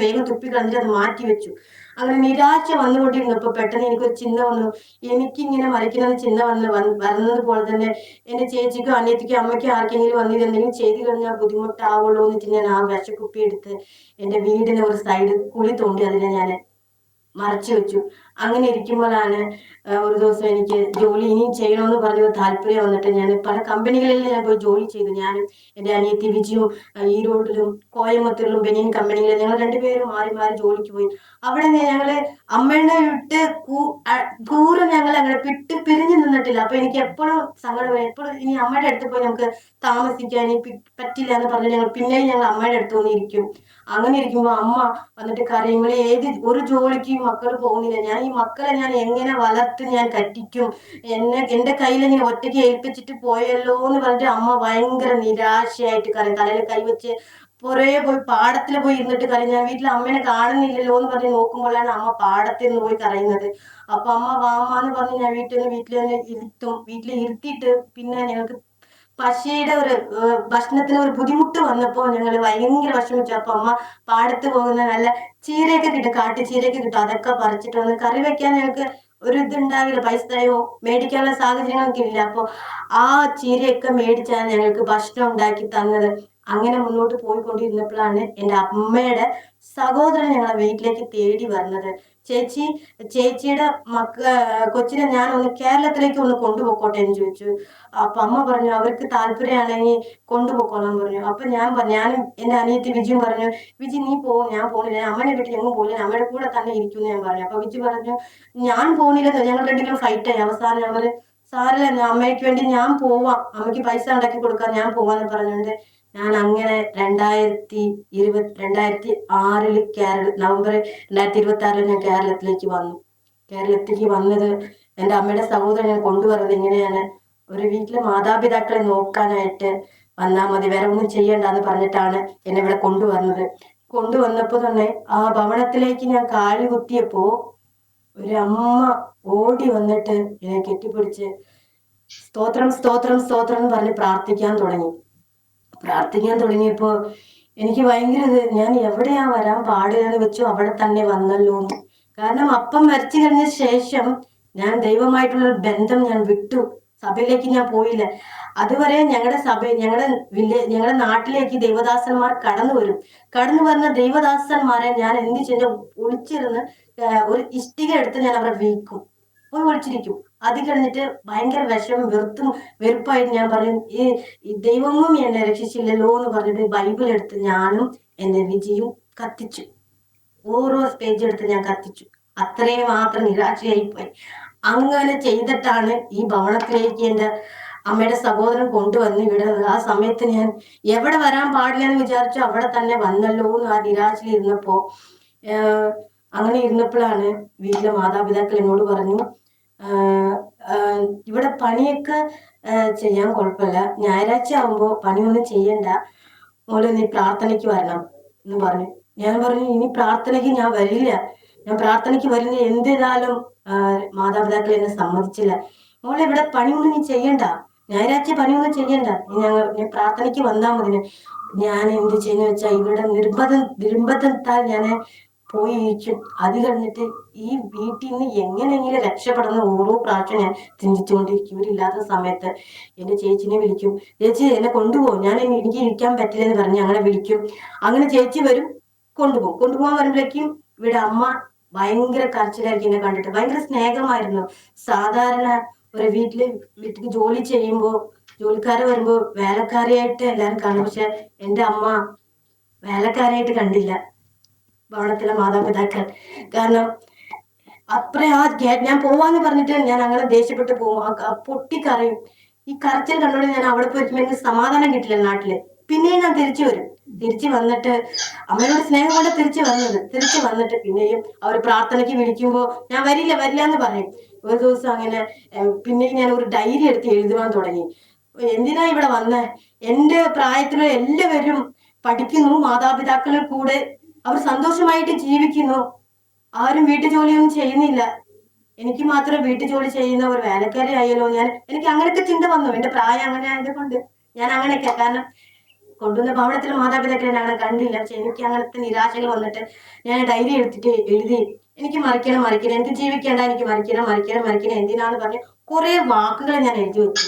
വേഗം തുപ്പി കളഞ്ഞിട്ട് അത് മാറ്റി വെച്ചു. അങ്ങനെ നിരാശ വന്നുകൊണ്ടിരുന്നപ്പോ പെട്ടെന്ന് എനിക്കൊരു ചിന്ത വന്നു. എനിക്കിങ്ങനെ മരിക്കുന്ന ചിന്ത വരുന്നത് പോലെ തന്നെ എന്റെ ചേച്ചിക്കും അനിയത്തിക്കും അമ്മയ്ക്കും ആർക്കെങ്കിലും വന്നിട്ട് എന്തെങ്കിലും ചെയ്തു കഴിഞ്ഞാൽ ബുദ്ധിമുട്ടാവുള്ളൂ എന്ന് വെച്ച് ഞാൻ ആ വിഷക്കുപ്പി എടുത്ത് എന്റെ വീടിന് ഒരു സൈഡ് കുഴി തോണ്ടി അതിനെ ഞാൻ മറച്ചു വെച്ചു. അങ്ങനെ ഇരിക്കുമ്പോഴാണ് ഒരു ദിവസം എനിക്ക് ജോലി ഇനിയും ചെയ്യണമെന്ന് പറഞ്ഞ താല്പര്യം വന്നിട്ട് ഞാൻ പല കമ്പനികളിൽ ഞാൻ പോയി ജോലി ചെയ്തു. ഞാനും എന്റെ അനിയത്തി വിജിയും ഈരോഡിലും കോയമ്പത്തൂരിലും ബനിയൻ കമ്പനികളിൽ ഞങ്ങൾ രണ്ടുപേരും മാറി മാറി ജോലിക്ക് പോയി. അവിടെ ഞങ്ങള് അമ്മേനെ വിട്ട് ദൂരം ഞങ്ങൾ അങ്ങനെ പിരിഞ്ഞു നിന്നിട്ടില്ല. അപ്പൊ എനിക്ക് എപ്പോഴും സങ്കടം, എപ്പോഴും ഇനി അമ്മയുടെ അടുത്ത് പോയി നമുക്ക് താമസിക്കാൻ പറ്റില്ല എന്ന് പറഞ്ഞ് പിന്നെയും ഞങ്ങൾ അമ്മയുടെ അടുത്ത് വന്നിരിക്കും. അങ്ങനെ ഇരിക്കുമ്പോ അമ്മ വന്നിട്ട് കരയും, ഒരു ജോലിക്ക് മക്കൾ പോകുന്നില്ല, ഞാൻ ഈ മക്കളെ ഞാൻ എങ്ങനെ വളർത്തി ഞാൻ കറ്റിക്കും, എന്റെ കയ്യിൽ ഇങ്ങനെ ഒറ്റയ്ക്ക് ഏൽപ്പിച്ചിട്ട് പോയല്ലോ എന്ന് പറഞ്ഞിട്ട് അമ്മ ഭയങ്കര നിരാശയായിട്ട് കരയും. തലയിൽ കൈവച്ച് പുറകെ പോയി പാടത്തിൽ പോയി ഇരുന്നിട്ട് കരയും. ഞാൻ വീട്ടിൽ അമ്മേനെ കാണുന്നില്ലല്ലോ എന്ന് പറഞ്ഞ് നോക്കുമ്പോഴാണ് അമ്മ പാടത്തിൽ നിന്ന് പോയി കരയുന്നത്. അപ്പൊ അമ്മ വാമാന്ന് പറഞ്ഞ് ഞാൻ വീട്ടിൽ തന്നെ ഇരുത്തും. വീട്ടിൽ ഇരുത്തിയിട്ട് പിന്നെ ഞങ്ങൾക്ക് പശയുടെ ഒരു ഭക്ഷണത്തിന് ഒരു ബുദ്ധിമുട്ട് വന്നപ്പോ ഞങ്ങൾ ഭയങ്കര വിഷമിച്ചു. അപ്പൊ അമ്മ പാടത്ത് പോകുന്ന നല്ല ചീരയൊക്കെ കിട്ടും, കാട്ടുചീരയൊക്കെ കിട്ടും, അതൊക്കെ പറിച്ചിട്ട് വന്ന് കറി വെക്കാൻ ഞങ്ങൾക്ക് ഒരു ഇതുണ്ടാവില്ല, പൈസയോ മേടിക്കാനുള്ള സാഹചര്യങ്ങളൊക്കെ ഇല്ല. അപ്പൊ ആ ചീരയൊക്കെ മേടിച്ചാണ് ഞങ്ങൾക്ക് ഭക്ഷണം ഉണ്ടാക്കി തന്നത്. അങ്ങനെ മുന്നോട്ട് പോയിക്കൊണ്ടിരുന്നപ്പോഴാണ് എന്റെ അമ്മയുടെ സഹോദരൻ ഞങ്ങളെ വീട്ടിലേക്ക് തേടി വരുന്നത്. ചേച്ചിയുടെ കൊച്ചിനെ ഞാൻ ഒന്ന് കേരളത്തിലേക്ക് ഒന്ന് കൊണ്ടുപോയിക്കോട്ടെ എന്ന് ചോദിച്ചു. അപ്പൊ അമ്മ പറഞ്ഞു അവർക്ക് താല്പര്യമാണെങ്കിൽ കൊണ്ടുപോയിക്കോളാൻ പറഞ്ഞു. അപ്പൊ ഞാനും എന്റെ അനിയത്തി വിജിയും പറഞ്ഞു, വിജി നീ പോകും, ഞാൻ പോകുന്നില്ല, അമ്മനെ വീട്ടിൽ എങ്ങും പോകില്ല, അമ്മയുടെ കൂടെ തന്നെ ഇരിക്കും ഞാൻ പറഞ്ഞു. അപ്പൊ വിജി പറഞ്ഞു ഞാൻ പോകുന്നില്ല, ഞങ്ങൾ രണ്ടെങ്കിലും ഫൈറ്റ് ആയി. അവസാനം ഞങ്ങള് സാറില്ല, അമ്മയ്ക്ക് വേണ്ടി ഞാൻ പോവാം, അമ്മയ്ക്ക് പൈസ ഉണ്ടാക്കി കൊടുക്കാൻ ഞാൻ പോവാന്ന് പറഞ്ഞുകൊണ്ട് ഞാൻ അങ്ങനെ 2006 നവംബർ 2026 ഞാൻ കേരളത്തിലേക്ക് വന്നു. കേരളത്തിലേക്ക് വന്നത് എന്റെ അമ്മയുടെ സഹോദരനെ കൊണ്ടുവരുന്നത് ഇങ്ങനെയാണ്, ഒരു വീട്ടിലെ മാതാപിതാക്കളെ നോക്കാനായിട്ട് വന്നാൽ മതി, വേറെ ഒന്നും ചെയ്യണ്ടെന്ന് പറഞ്ഞിട്ടാണ് എന്നെ ഇവിടെ കൊണ്ടുവന്നപ്പോ തന്നെ ആ ഭവനത്തിലേക്ക് ഞാൻ കാല് കുത്തിയപ്പോ ഒരു അമ്മ ഓടി വന്നിട്ട് എന്നെ കെട്ടിപ്പിടിച്ച് സ്തോത്രം സ്തോത്രം സ്തോത്രം എന്ന് പറഞ്ഞ് പ്രാർത്ഥിക്കാൻ തുടങ്ങിയപ്പോ എനിക്ക് ഭയങ്കര ഞാൻ എവിടെയാ വരാൻ പാടില്ലെന്ന് വെച്ചു അവിടെ തന്നെ വന്നല്ലോ. കാരണം അപ്പം മരിച്ചു കഴിഞ്ഞ ശേഷം ഞാൻ ദൈവമായിട്ടുള്ള ബന്ധം ഞാൻ വിട്ടു, സഭയിലേക്ക് ഞാൻ പോയില്ല. അതുവരെ ഞങ്ങളുടെ നാട്ടിലേക്ക് ദൈവദാസന്മാർ കടന്നു വരുന്ന ദൈവദാസന്മാരെ ഞാൻ എന്ത് ചെയ്ത ഒളിച്ചിരുന്ന് ഒരു ഇഷ്ടിക എടുത്ത് ഞാൻ അവരെ വീക്കും. പോയി ഒളിച്ചിരിക്കും. അത് കഴിഞ്ഞിട്ട് ഭയങ്കര വിഷമം വെറുപ്പായിട്ട് ഞാൻ പറയും, ഈ ദൈവവും എന്നെ രക്ഷിച്ചില്ലല്ലോ എന്ന് പറഞ്ഞിട്ട് ബൈബിൾ എടുത്ത് ഞാനും എന്റെ വിജിയും കത്തിച്ചു. ഓരോ പേജ് എടുത്ത് ഞാൻ കത്തിച്ചു. അത്രയും മാത്രം നിരാശയായി പോയി. അങ്ങനെ ചെയ്തിട്ടാണ് ഈ ഭവനത്തിലേക്ക് എന്റെ അമ്മയുടെ സഹോദരൻ കൊണ്ടുവന്ന് വിടുന്നത്. ആ സമയത്ത് ഞാൻ എവിടെ വരാൻ പാടില്ല എന്ന് വിചാരിച്ചു അവിടെ തന്നെ വന്നല്ലോ എന്ന് ആ നിരാശയിൽ ഇരുന്നപ്പോ അങ്ങനെ ഇരുന്നപ്പോഴാണ് വീട്ടിലെ മാതാപിതാക്കൾ എന്നോട് പറഞ്ഞു, ഇവിടെ പണിയൊക്കെ ചെയ്യാൻ കുഴപ്പമില്ല, ഞായറാഴ്ച ആവുമ്പോ പണിയൊന്നും ചെയ്യണ്ട, മോളെ നീ പ്രാർത്ഥനയ്ക്ക് വരണം എന്ന് പറഞ്ഞു. ഞാൻ പറഞ്ഞു, ഇനി പ്രാർത്ഥനയ്ക്ക് ഞാൻ വരില്ല, ഞാൻ പ്രാർത്ഥനയ്ക്ക് വരുന്ന എന്തിനാലും മാതാപിതാക്കൾ എന്നെ സമ്മതിച്ചില്ല. മോളെ ഇവിടെ പണിയൊന്നും നീ ചെയ്യണ്ട, ഞായറാഴ്ച പണിയൊന്നും ചെയ്യണ്ട, ഞാൻ പ്രാർത്ഥനയ്ക്ക് വന്നാൽ മതി. ഞാൻ എന്ത് ചെയ്യുന്ന വെച്ചാൽ ഇവരുടെ നിർബന്ധത്താൽ ഞാൻ പോയിരിക്കും. അത് കഴിഞ്ഞിട്ട് ഈ വീട്ടിൽ നിന്ന് എങ്ങനെയെങ്കിലും രക്ഷപ്പെടുന്ന ഓരോ പ്രാവശ്യം ഞാൻ ചിന്തിച്ചുകൊണ്ടിരിക്കും. ഇവരില്ലാത്ത സമയത്ത് എന്റെ ചേച്ചിനെ വിളിക്കും, ചേച്ചി എന്നെ കൊണ്ടുപോകും, എനിക്ക് ഇരിക്കാൻ പറ്റില്ല എന്ന് പറഞ്ഞ് അങ്ങനെ വിളിക്കും. അങ്ങനെ ചേച്ചി വരും, കൊണ്ടുപോകാൻ വരുമ്പോഴേക്കും ഇവിടെ അമ്മ ഭയങ്കര കരച്ചിലായിരിക്കും. എന്നെ കണ്ടിട്ട് ഭയങ്കര സ്നേഹമായിരുന്നു. സാധാരണ ഒരു വീട്ടിൽ ജോലി ചെയ്യുമ്പോ ജോലിക്കാര് വരുമ്പോ വേലക്കാരിയായിട്ട് എല്ലാരും കാണും. പക്ഷെ എന്റെ അമ്മ വേലക്കാരായിട്ട് കണ്ടില്ല ഭവനത്തിലെ മാതാപിതാക്കൾ. കാരണം ഞാൻ പോവാന്ന് പറഞ്ഞിട്ട് ഞാൻ അങ്ങനെ ദേഷ്യപ്പെട്ട് പോകും, പൊട്ടിക്കറിയും. ഈ കരച്ചിൽ കണ്ടോണ്ട് ഞാൻ അവിടെ പോയിരിക്കുമ്പോൾ എനിക്ക് സമാധാനം കിട്ടില്ല നാട്ടില്. പിന്നെയും ഞാൻ തിരിച്ചു വന്നിട്ട് അമ്മയോട് സ്നേഹം കൊണ്ട് തിരിച്ചു വന്നിട്ട് പിന്നെയും അവർ പ്രാർത്ഥനയ്ക്ക് വിളിക്കുമ്പോ ഞാൻ വരില്ല എന്ന് പറയും. ഒരു ദിവസം അങ്ങനെ പിന്നെയും ഞാൻ ഒരു ഡയറി എടുത്ത് എഴുതുവാൻ തുടങ്ങി. എന്തിനാ ഇവിടെ വന്നേ, എന്റെ പ്രായത്തില് എല്ലാവരും പഠിക്കുന്നു, മാതാപിതാക്കളുടെ കൂടെ അവർ സന്തോഷമായിട്ട് ജീവിക്കുന്നു, ആരും വീട്ടുജോലിയൊന്നും ചെയ്യുന്നില്ല, എനിക്ക് മാത്രം വീട്ടുജോലി ചെയ്യുന്ന ഒരു വേലക്കാരി ആയാലോ. എനിക്ക് അങ്ങനെയൊക്കെ ചിന്ത വന്നു. എന്റെ പ്രായം അങ്ങനെ ആയതുകൊണ്ട് ഞാൻ അങ്ങനെയൊക്കെ, കാരണം കൊണ്ടുവന്ന ഭവനത്തിലെ മാതാപിതാക്കളെ അങ്ങനെ കണ്ടില്ല. പക്ഷെ എനിക്ക് അങ്ങനത്തെ നിരാശകൾ വന്നിട്ട് ഞാൻ ഡയറി എടുത്തിട്ട് എഴുതി, എനിക്ക് മറിക്കണം, എനിക്ക് ജീവിക്കേണ്ട, എനിക്ക് മറിക്കണം എന്തിനാന്ന് പറഞ്ഞ് കുറെ വാക്കുകൾ ഞാൻ എഴുതി വെച്ചു.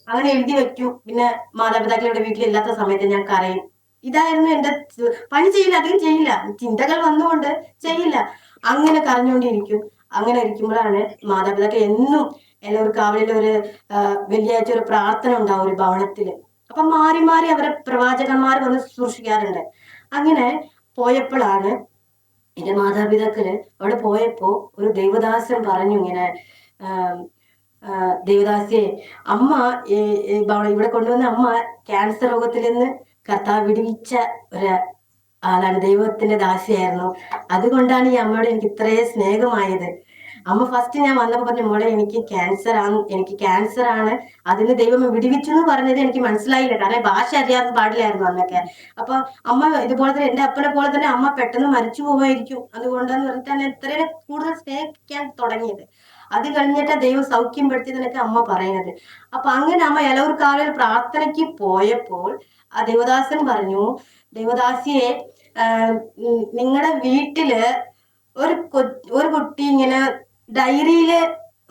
അങ്ങനെ എഴുതി വെക്കും. പിന്നെ മാതാപിതാക്കളുടെ വീട്ടിലില്ലാത്ത സമയത്ത് ഞാൻ കരയും. ഇതായിരുന്നു എന്റെ പണി. ചെയ്യില്ല, അധികം ചെയ്യില്ല, ചിന്തകൾ വന്നുകൊണ്ട് ചെയ്യില്ല, അങ്ങനെ കരഞ്ഞുകൊണ്ടിരിക്കും. അങ്ങനെ ഇരിക്കുമ്പോഴാണ് മാതാപിതാക്കൾ എന്നും എല്ലാവർക്കും കാവലിൽ ഒരു വെള്ളിയാഴ്ച ഒരു പ്രാർത്ഥന ഉണ്ടാവും ഒരു ഭവനത്തില്. അപ്പൊ മാറി മാറി അവരെ പ്രവാചകന്മാർ വന്ന് ശുശ്രൂഷിക്കാറുണ്ട്. അങ്ങനെ പോയപ്പോഴാണ് എന്റെ മാതാപിതാക്കള് അവിടെ പോയപ്പോ ഒരു ദൈവദാസൻ പറഞ്ഞു ഇങ്ങനെ, ദേവദാസിയെ, അമ്മ ഇവിടെ കൊണ്ടുവന്ന അമ്മ ക്യാൻസർ രോഗത്തിൽ നിന്ന് കർത്താവ് വിടുവിച്ച ഒരു ആളാണ്, ദൈവത്തിന്റെ ദാസിയായിരുന്നു. അതുകൊണ്ടാണ് ഈ അമ്മയോട് എനിക്ക് ഇത്രയും സ്നേഹമായത്. അമ്മ ഫസ്റ്റ് ഞാൻ വന്നപ്പോ പറഞ്ഞു, മോളെ എനിക്ക് ക്യാൻസർ ആണ്, അതിന് ദൈവം വിടുവിച്ചു എന്ന് പറഞ്ഞത് എനിക്ക് മനസ്സിലായില്ല, കാരണം ഭാഷ അറിയാൻ പാടില്ലായിരുന്നു അന്നൊക്കെ. അപ്പൊ അമ്മ ഇതുപോലെ തന്നെ എന്റെ അപ്പനെ പോലെ തന്നെ അമ്മ പെട്ടെന്ന് മരിച്ചു പോവായിരിക്കും, അതുകൊണ്ടാന്ന് പറഞ്ഞിട്ടാണ് ഇത്രയും കൂടുതൽ സ്നേഹിക്കാൻ തുടങ്ങിയത്. അത് കഴിഞ്ഞിട്ട് ദൈവം സൗഖ്യം പെടുത്തിയതിനൊക്കെ അമ്മ പറയുന്നത്. അപ്പൊ അങ്ങനെ അമ്മ എലവൂർക്കാവിൽ പ്രാർത്ഥനയ്ക്ക് പോയപ്പോൾ ആ ദേവദാസൻ പറഞ്ഞു, ദേവദാസിയെ, നിങ്ങളുടെ വീട്ടില് ഒരു കുട്ടി ഇങ്ങനെ ഡയറിയില്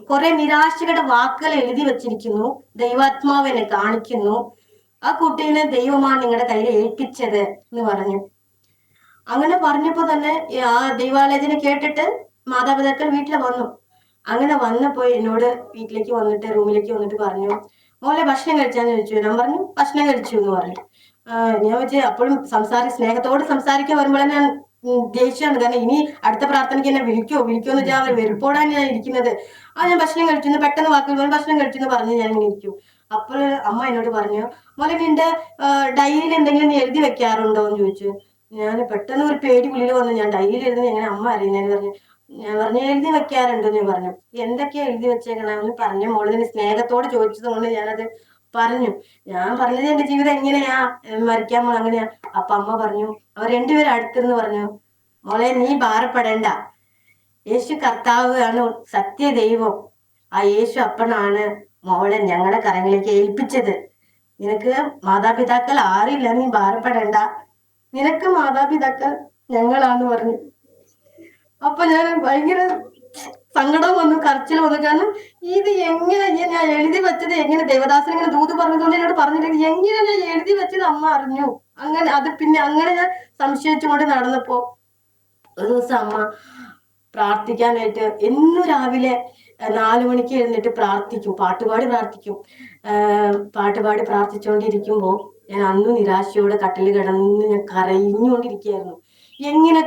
കുറെ നിരാശയുടെ വാക്കുകൾ എഴുതി വെച്ചിരിക്കുന്നു, ദൈവാത്മാവിനെ കാണിക്കുന്നു, ആ കുട്ടീനെ ദൈവമാണ് നിങ്ങളുടെ കയ്യിൽ ഏൽപ്പിച്ചത് എന്ന് പറഞ്ഞു. അങ്ങനെ പറഞ്ഞപ്പോ തന്നെ ആ ദൈവാലോചന കേട്ടിട്ട് മാതാപിതാക്കൾ വീട്ടിൽ വന്നു. അങ്ങനെ വന്നപ്പോ എന്നോട് വീട്ടിലേക്ക് വന്നിട്ട് റൂമിലേക്ക് വന്നിട്ട് പറഞ്ഞു, മോളെ ഭക്ഷണം കഴിച്ചാന്ന് ചോദിച്ചു. ഞാൻ പറഞ്ഞു ഭക്ഷണം കഴിച്ചു എന്ന് പറഞ്ഞു. ഞാൻ വെച്ച് അപ്പോഴും സ്നേഹത്തോട് സംസാരിക്കാൻ വരുമ്പോഴേ ഞാൻ ദേഷ്യമാണ്, കാരണം ഇനി അടുത്ത പ്രാർത്ഥനയ്ക്ക് എന്നെ വിളിക്കുമെന്ന് വെച്ചാൽ അവർ വെറുപ്പോടാണ് ഞാൻ ഇരിക്കുന്നത്. ഞാൻ ഭക്ഷണം കഴിച്ചു, പെട്ടെന്ന് വാക്കുകൾ ഭക്ഷണം കഴിച്ചു എന്ന് പറഞ്ഞ് ഞാൻ ഇങ്ങനെ ഇരിക്കും. അപ്പോൾ അമ്മ എന്നോട് പറഞ്ഞു, മോളെ നിന്റെ ഡയറിയിൽ എന്തെങ്കിലും നീ എഴുതി വെക്കാറുണ്ടോ എന്ന് ചോദിച്ചു. ഞാൻ പെട്ടെന്ന് ഒരു പേടി ഉള്ളിൽ വന്നു, ഞാൻ ഡയറിയിൽ എഴുതുന്ന എങ്ങനെ അമ്മ അറിയുന്നതെന്ന് പറഞ്ഞു. ഞാൻ പറഞ്ഞു എഴുതി വെക്കാറുണ്ടെന്ന് പറഞ്ഞു. എന്തൊക്കെയാ എഴുതി വെച്ചേക്കണമെന്ന് പറഞ്ഞു. മോളിന് സ്നേഹത്തോട് ചോദിച്ചത് കൊണ്ട് ഞാനത് പറഞ്ഞു. ഞാൻ പറഞ്ഞത് എന്റെ ജീവിതം എങ്ങനെയാ, മരിക്കാൻ പോണ അങ്ങനെയാ. അപ്പൊ അമ്മ പറഞ്ഞു, അവർ രണ്ടുപേരും അടുത്തിരുന്ന് പറഞ്ഞു, മോളെ നീ ഭാരപ്പെടേണ്ട, യേശു കർത്താവ് ആണ് സത്യ ദൈവം, ആ യേശു അപ്പനാണ് മോളെ ഞങ്ങളുടെ കരങ്ങളിലേക്ക് ഏൽപ്പിച്ചത്, നിനക്ക് മാതാപിതാക്കൾ ആരില്ല, നീ ഭാരപ്പെടേണ്ട, നിനക്ക് മാതാപിതാക്കൾ ഞങ്ങളാന്ന് പറഞ്ഞു. അപ്പൊ ഞാൻ ഭയങ്കര സങ്കടം വന്നു, കരച്ചിൽ വന്നു. കാരണം ഇത് എങ്ങനെ ഞാൻ എഴുതി വെച്ചത്, എങ്ങനെ ദേവദാസൻ ഇങ്ങനെ ദൂത് പറഞ്ഞതുകൊണ്ട് എന്നോട് പറഞ്ഞില്ലെങ്കിൽ എങ്ങനെ ഞാൻ എഴുതി വെച്ചത് അമ്മ അറിഞ്ഞു. അങ്ങനെ അത് പിന്നെ അങ്ങനെ ഞാൻ സംശയിച്ചുകൊണ്ട് നടന്നപ്പോ ഒരു ദിവസം അമ്മ പ്രാർത്ഥിക്കാനായിട്ട് എന്നും രാവിലെ 4 മണിക്ക് എഴുന്നിട്ട് പ്രാർത്ഥിക്കും, പാട്ടുപാടി പ്രാർത്ഥിക്കും. പാട്ടുപാടി പ്രാർത്ഥിച്ചുകൊണ്ടിരിക്കുമ്പോൾ ഞാൻ അന്ന് നിരാശയോടെ കട്ടിൽ കിടന്ന് ഞാൻ കരഞ്ഞുകൊണ്ടിരിക്കുകയായിരുന്നു. എങ്ങനെ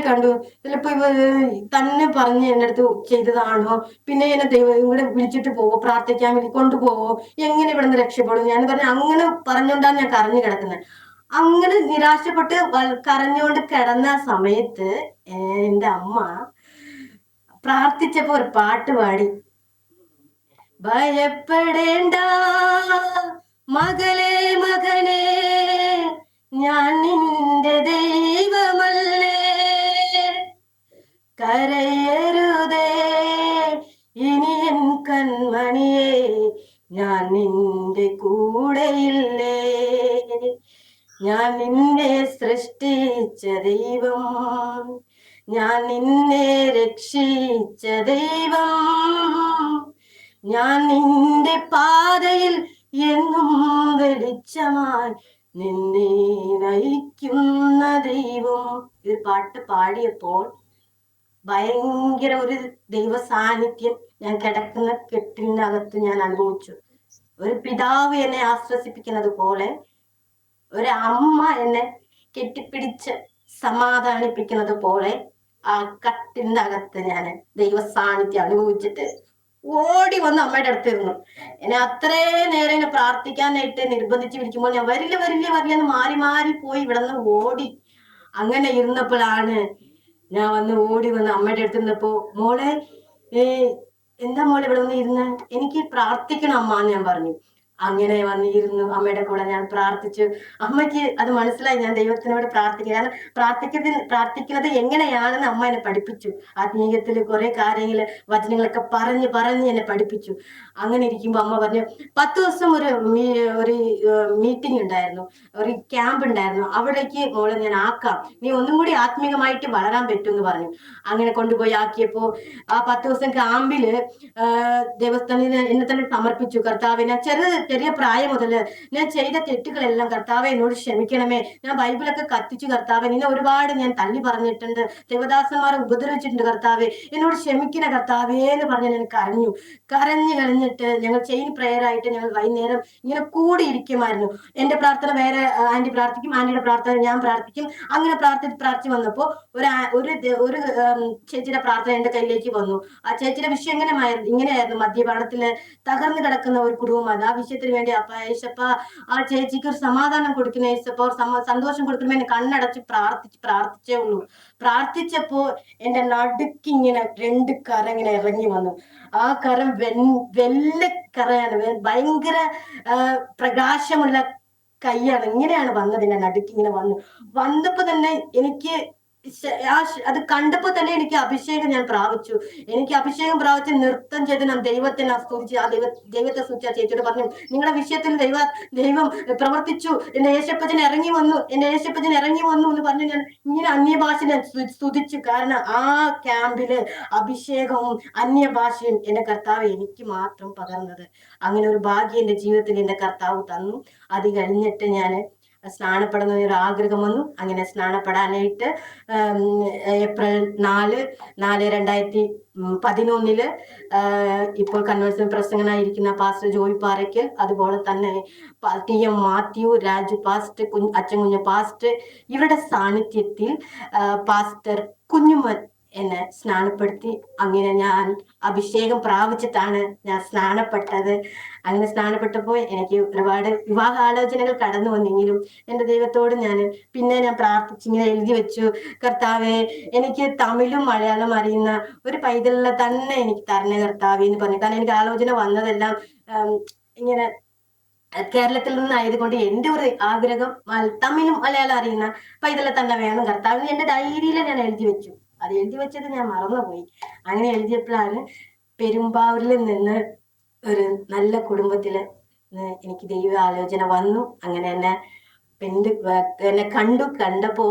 കണ്ടു ചിലപ്പോ ഇവ തന്നെ പറഞ്ഞ് എൻ്റെ അടുത്ത് ചെയ്തതാണോ, പിന്നെ എന്നെ ദൈവം ഇവിടെ വിളിച്ചിട്ട് പോവോ, പ്രാർത്ഥിക്കാൻ വേണ്ടി കൊണ്ടുപോവോ, എങ്ങനെ ഇവിടെ നിന്ന് രക്ഷപ്പെടും ഞാൻ പറഞ്ഞ അങ്ങനെ പറഞ്ഞുകൊണ്ടാണ് ഞാൻ കരഞ്ഞു കിടക്കുന്നത്. അങ്ങനെ നിരാശപ്പെട്ട് കരഞ്ഞുകൊണ്ട് കിടന്ന സമയത്ത് എൻ്റെ അമ്മ പ്രാർത്ഥിച്ചപ്പോ ഒരു പാട്ട് പാടി. ഭയപ്പെടേണ്ട മകളെ മകനെ, ഞാൻ നിന്റെ ദൈവമല്ലേ, കരയരുതേ ഇനി എൻ കൺമണിയെ, ഞാൻ നിന്റെ കൂടെയില്ലേ, ഞാൻ നിന്നെ സൃഷ്ടിച്ച ദൈവം, ഞാൻ നിന്നെ രക്ഷിച്ച ദൈവം, ഞാൻ നിന്റെ പാതയിൽ എന്നും വെളിച്ചമായി നിന്നെ നയിക്കുന്ന ദൈവം. ഈ പാട്ട് പാടിയപ്പോൾ ഭയങ്കര ഒരു ദൈവ സാന്നിധ്യം ഞാൻ കിടക്കുന്ന കെട്ടിനകത്ത് ഞാൻ അനുഭവിച്ചു. ഒരു പിതാവ് എന്നെ ആശ്വസിപ്പിക്കുന്നത് പോലെ ഒരു അമ്മ എന്നെ കെട്ടിപ്പിടിച്ച് സമാധാനിപ്പിക്കുന്നത് പോലെ ആ കട്ടിന്റെ അകത്ത് ഞാൻ ദൈവ സാന്നിധ്യം അനുഭവിച്ചിട്ട് ഓടി വന്ന് അമ്മയുടെ അടുത്തിരുന്നു. എന്നെ അത്രേ നേരം ഇങ്ങനെ പ്രാർത്ഥിക്കാനായിട്ട് നിർബന്ധിച്ച് വിളിക്കുമ്പോൾ ഞാൻ വരില്ല എന്ന് മാറി മാറി പോയി ഇവിടെ നിന്ന് ഓടി. അങ്ങനെ ഇരുന്നപ്പോഴാണ് ഞാൻ ഓടി വന്ന് അമ്മയുടെ അടുത്ത് ഇരുന്നപ്പോ, മോളെ എന്താ മോളെ ഇവിടെ വന്ന് ഇരുന്ന്, എനിക്ക് പ്രാർത്ഥിക്കണം അമ്മ എന്ന് ഞാൻ പറഞ്ഞു. അങ്ങനെ വന്നിരുന്നു അമ്മയുടെ കൂടെ ഞാൻ പ്രാർത്ഥിച്ചു. അമ്മയ്ക്ക് അത് മനസ്സിലായി ഞാൻ ദൈവത്തിനോട് പ്രാർത്ഥിക്കുക, പ്രാർത്ഥിക്കുന്നത് എങ്ങനെയാണെന്ന് അമ്മ എന്നെ പഠിപ്പിച്ചു. ആത്മീയത്തിൽ കുറെ കാര്യങ്ങൾ വചനങ്ങളൊക്കെ പറഞ്ഞ് എന്നെ പഠിപ്പിച്ചു. അങ്ങനെ ഇരിക്കുമ്പോ അമ്മ പറഞ്ഞു, 10 ദിവസം ഒരു മീറ്റിംഗ് ഉണ്ടായിരുന്നു, ഒരു ക്യാമ്പ് ഉണ്ടായിരുന്നു, അവിടേക്ക് മോളെ ഞാൻ ആക്കാം, നീ ഒന്നും കൂടി ആത്മീയമായിട്ട് വളരാൻ പറ്റും എന്ന് പറഞ്ഞു. അങ്ങനെ കൊണ്ടുപോയി ആക്കിയപ്പോ ആ 10 ദിവസം ക്യാമ്പില് ദേവസ്ഥാനിൽ എന്നെ തന്നെ സമർപ്പിച്ചു. കർത്താവെ, ഞാൻ ചെറിയ പ്രായം മുതല് ഞാൻ ചെയ്ത തെറ്റുകളെല്ലാം കർത്താവെ എന്നോട് ക്ഷമിക്കണമേ, ഞാൻ ബൈബിളൊക്കെ കത്തിച്ചു കർത്താവെ, നിന്നെ ഒരുപാട് ഞാൻ തള്ളി പറഞ്ഞിട്ടുണ്ട്, ദേവദാസന്മാരെ ഉപദ്രവിച്ചിട്ടുണ്ട് കർത്താവെ, എന്നോട് ക്ഷമിക്കണ കർത്താവേ എന്ന് പറഞ്ഞ് ഞാൻ കരഞ്ഞു കഴിഞ്ഞിട്ട് ഞങ്ങൾ ചെയിൻ പ്രയർ ആയിട്ട് ഞങ്ങൾ വൈകുന്നേരം ഇങ്ങനെ കൂടിയിരിക്കുമായിരുന്നു. എന്റെ പ്രാർത്ഥന വേറെ ആന്റി പ്രാർത്ഥിക്കും, ആന്റിയുടെ പ്രാർത്ഥന ഞാൻ പ്രാർത്ഥിക്കും. അങ്ങനെ പ്രാർത്ഥിച്ച് വന്നപ്പോ ഒരു ചേച്ചിയുടെ പ്രാർത്ഥന എന്റെ കയ്യിലേക്ക് വന്നു. ആ ചേച്ചിയുടെ വിഷയം ഇങ്ങനെയായിരുന്നു, മദ്യപാനത്തില് തകർന്നു കിടക്കുന്ന ഒരു കുടുംബമാണ്. ആ വിഷയത്തിന് വേണ്ടി യേശപ്പ ആ ചേച്ചിക്ക് ഒരു സമാധാനം കൊടുക്കുന്ന, യേശപ്പ ഒരു സന്തോഷം കൊടുക്കണമെന്ന് കണ്ണടച്ച് പ്രാർത്ഥിച്ചേ ഉള്ളൂ. പ്രാർത്ഥിച്ചപ്പോ എന്റെ നടുക്ക് ഇങ്ങനെ 2 കര ഇങ്ങനെ ഇറങ്ങി വന്നു. ആ കരം വെള്ള കറയാണ്, ഭയങ്കര പ്രകാശമുള്ള കൈയാണ്. ഇങ്ങനെയാണ് വന്നത്, എന്റെ നടുക്ക് ഇങ്ങനെ വന്നപ്പോ തന്നെ എനിക്ക് അത് കണ്ടപ്പോ തന്നെ എനിക്ക് അഭിഷേകം ഞാൻ പ്രാപിച്ചു. എനിക്ക് അഭിഷേകം പ്രാപിച്ച് നൃത്തം ചെയ്ത് ഞാൻ ദൈവത്തെ സ്തുതിച്ച് ദൈവത്തെ സ്തുതിച്ച ചേച്ചിയോട് പറഞ്ഞു, നിങ്ങളുടെ വിഷയത്തിൽ ദൈവം പ്രവർത്തിച്ചു, എന്റെ യേശപ്പച്ചൻ ഇറങ്ങി വന്നു എന്ന് പറഞ്ഞ് ഞാൻ ഇങ്ങനെ അന്യഭാഷ ഞാൻ സ്തുതിച്ചു. കാരണം ആ ക്യാമ്പില് അഭിഷേകവും അന്യഭാഷയും എന്റെ കർത്താവ് എനിക്ക് മാത്രം പകർന്നത്. അങ്ങനെ ഒരു ഭാഗ്യം എന്റെ ജീവിതത്തിൽ എന്റെ കർത്താവ് തന്നു. അത് കഴിഞ്ഞിട്ട് ഞാൻ സ്നാനപ്പെടുന്ന ഒരു ആഗ്രഹം വന്നു. അങ്ങനെ സ്നാനപ്പെടാനായിട്ട് ഏപ്രിൽ 4, 2011 ഇപ്പോൾ കൺവെൻഷൻ പ്രസംഗനായിരിക്കുന്ന പാസ്റ്റർ ജോയി പാറയ്ക്ക്, അതുപോലെ തന്നെ TM മാത്യു, രാജു പാസ്റ്റർ, അച്ഛൻ കുഞ്ഞു പാസ്റ്റർ, ഇവരുടെ സാന്നിധ്യത്തിൽ പാസ്റ്റർ കുഞ്ഞുമൻ എന്നെ സ്നാനപ്പെടുത്തി. അങ്ങനെ ഞാൻ അഭിഷേകം പ്രാപിച്ചിട്ടാണ് ഞാൻ സ്നാനപ്പെട്ടത്. അങ്ങനെ സ്നാനപ്പെട്ടപ്പോൾ എനിക്ക് ഒരുപാട് വിവാഹാലോചനകൾ കടന്നു വന്നെങ്കിലും എൻ്റെ ദൈവത്തോട് ഞാൻ പ്രാർത്ഥിച്ചിങ്ങനെ എഴുതി വെച്ചു, കർത്താവെ, എനിക്ക് തമിഴും മലയാളം അറിയുന്ന ഒരു പൈതലിനെ തന്നെ എനിക്ക് തരണേ കർത്താവെ എന്ന് പറഞ്ഞു. കാരണം എനിക്ക് ആലോചന വന്നതെല്ലാം ഇങ്ങനെ കേരളത്തിൽ നിന്നായതുകൊണ്ട് എൻ്റെ ഒരു ആഗ്രഹം തമിഴും മലയാളം അറിയുന്ന പൈതലെ തന്നെ വേണം കർത്താവിന്. എൻ്റെ ഡയറിയിൽ ഞാൻ എഴുതി വെച്ചു. അത് എഴുതി വെച്ചത് ഞാൻ മറന്നുപോയി. അങ്ങനെ എഴുതിയപ്പോഴാണ് പെരുമ്പാവൂരിൽ നിന്ന് ഒരു നല്ല കുടുംബത്തില് എനിക്ക് ദൈവ ആലോചന വന്നു. അങ്ങനെ എന്നെ കണ്ടപ്പോ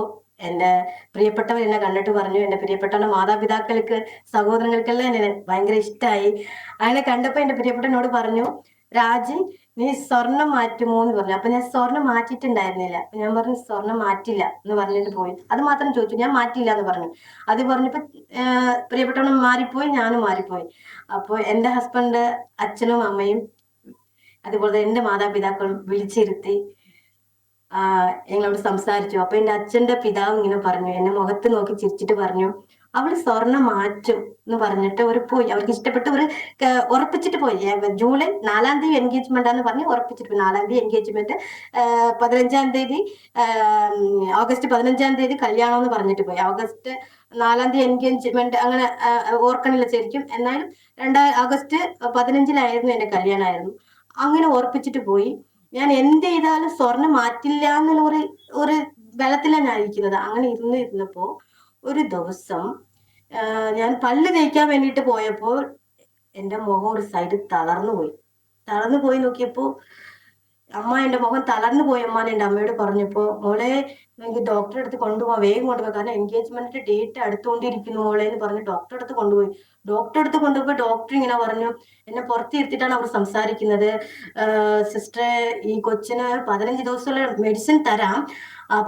എൻ്റെ പ്രിയപ്പെട്ടവർ എന്നെ കണ്ടിട്ട് പറഞ്ഞു, എൻ്റെ പ്രിയപ്പെട്ടവരുടെ മാതാപിതാക്കൾക്ക്, സഹോദരങ്ങൾക്കെല്ലാം എന്നെ ഭയങ്കര ഇഷ്ടമായി. അങ്ങനെ കണ്ടപ്പോ എൻ്റെ പ്രിയപ്പെട്ടവനോട് പറഞ്ഞു, രാജി, നീ സ്വർണം മാറ്റുമോ എന്ന് പറഞ്ഞു. അപ്പൊ ഞാൻ സ്വർണം മാറ്റിയിട്ടുണ്ടായിരുന്നില്ല. അപ്പൊ ഞാൻ പറഞ്ഞു സ്വർണം മാറ്റില്ല എന്ന് പറഞ്ഞിട്ട് പോയി. അത് മാത്രം ചോദിച്ചു, ഞാൻ മാറ്റില്ല എന്ന് പറഞ്ഞു. അത് പറഞ്ഞപ്പോ പ്രിയപ്പെട്ടവനും മാറിപ്പോയി, ഞാനും മാറിപ്പോയി. അപ്പൊ എന്റെ ഹസ്ബൻഡ്, അച്ഛനും അമ്മയും അതുപോലെ എന്റെ മാതാപിതാക്കളും വിളിച്ചിരുത്തി ഞങ്ങളോട് സംസാരിച്ചു. അപ്പൊ എന്റെ അച്ഛന്റെ പിതാവ് ഇങ്ങനെ പറഞ്ഞു, എന്നെ മുഖത്ത് നോക്കി ചിരിച്ചിട്ട് പറഞ്ഞു, അവള് സ്വർണം മാറ്റും എന്ന് പറഞ്ഞിട്ട് ഒരു പോയി. അവർക്ക് ഇഷ്ടപ്പെട്ട് ഒരു ഉറപ്പിച്ചിട്ട് പോയി. ജൂലൈ 4-ാം തീയതി എൻഗേജ്മെന്റ് എന്ന് പറഞ്ഞ് ഉറപ്പിച്ചിട്ട് പോയി. 4-ാം തീയതി എൻഗേജ്മെന്റ്, 15-ാം തീയതി ഓഗസ്റ്റ് 15-ാം തീയതി കല്യാണം എന്ന് പറഞ്ഞിട്ട് പോയി. ഓഗസ്റ്റ് 4-ാം തീയതി എൻഗേജ്മെന്റ്, അങ്ങനെ ഓർക്കണില്ല ശരിക്കും. എന്നാലും ഓഗസ്റ്റ് 15-ലായിരുന്നു എന്റെ കല്യാണമായിരുന്നു. അങ്ങനെ ഓർപ്പിച്ചിട്ട് പോയി. ഞാൻ എന്ത് ചെയ്താലും സ്വർണം മാറ്റില്ല എന്നുള്ള ഒരു ബലത്തിലാണ് ഞാൻ ഇരിക്കുന്നത്. അങ്ങനെ ഇരുന്നപ്പോ ഒരു ദിവസം ഞാൻ പല്ല് തേക്കാൻ വേണ്ടിയിട്ട് പോയപ്പോൾ എന്റെ മുഖം ഒരു സൈഡ് തളർന്നു പോയി നോക്കിയപ്പോ അമ്മ, എന്റെ മുഖം തളർന്നു പോയി അമ്മ എന്റെ അമ്മയോട് പറഞ്ഞപ്പോ, മോളെ എനിക്ക് ഡോക്ടറെ അടുത്ത് കൊണ്ടുപോകാം, വേഗം കൊണ്ടുപോകാം, കാരണം എൻഗേജ്മെന്റിന്റെ ഡേറ്റ് അടുത്തുകൊണ്ടിരിക്കുന്നു മോളെ എന്ന് പറഞ്ഞ് ഡോക്ടറെ അടുത്ത് കൊണ്ടുപോയി. ഡോക്ടറെ അടുത്ത് കൊണ്ടുപോയി ഡോക്ടർ ഇങ്ങനെ പറഞ്ഞു, എന്നെ പുറത്തിരുത്തിയിട്ടാണ് അവർ സംസാരിക്കുന്നത്, സിസ്റ്ററെ ഈ കൊച്ചിന് 15 ദിവസമുള്ള മെഡിസിൻ തരാം,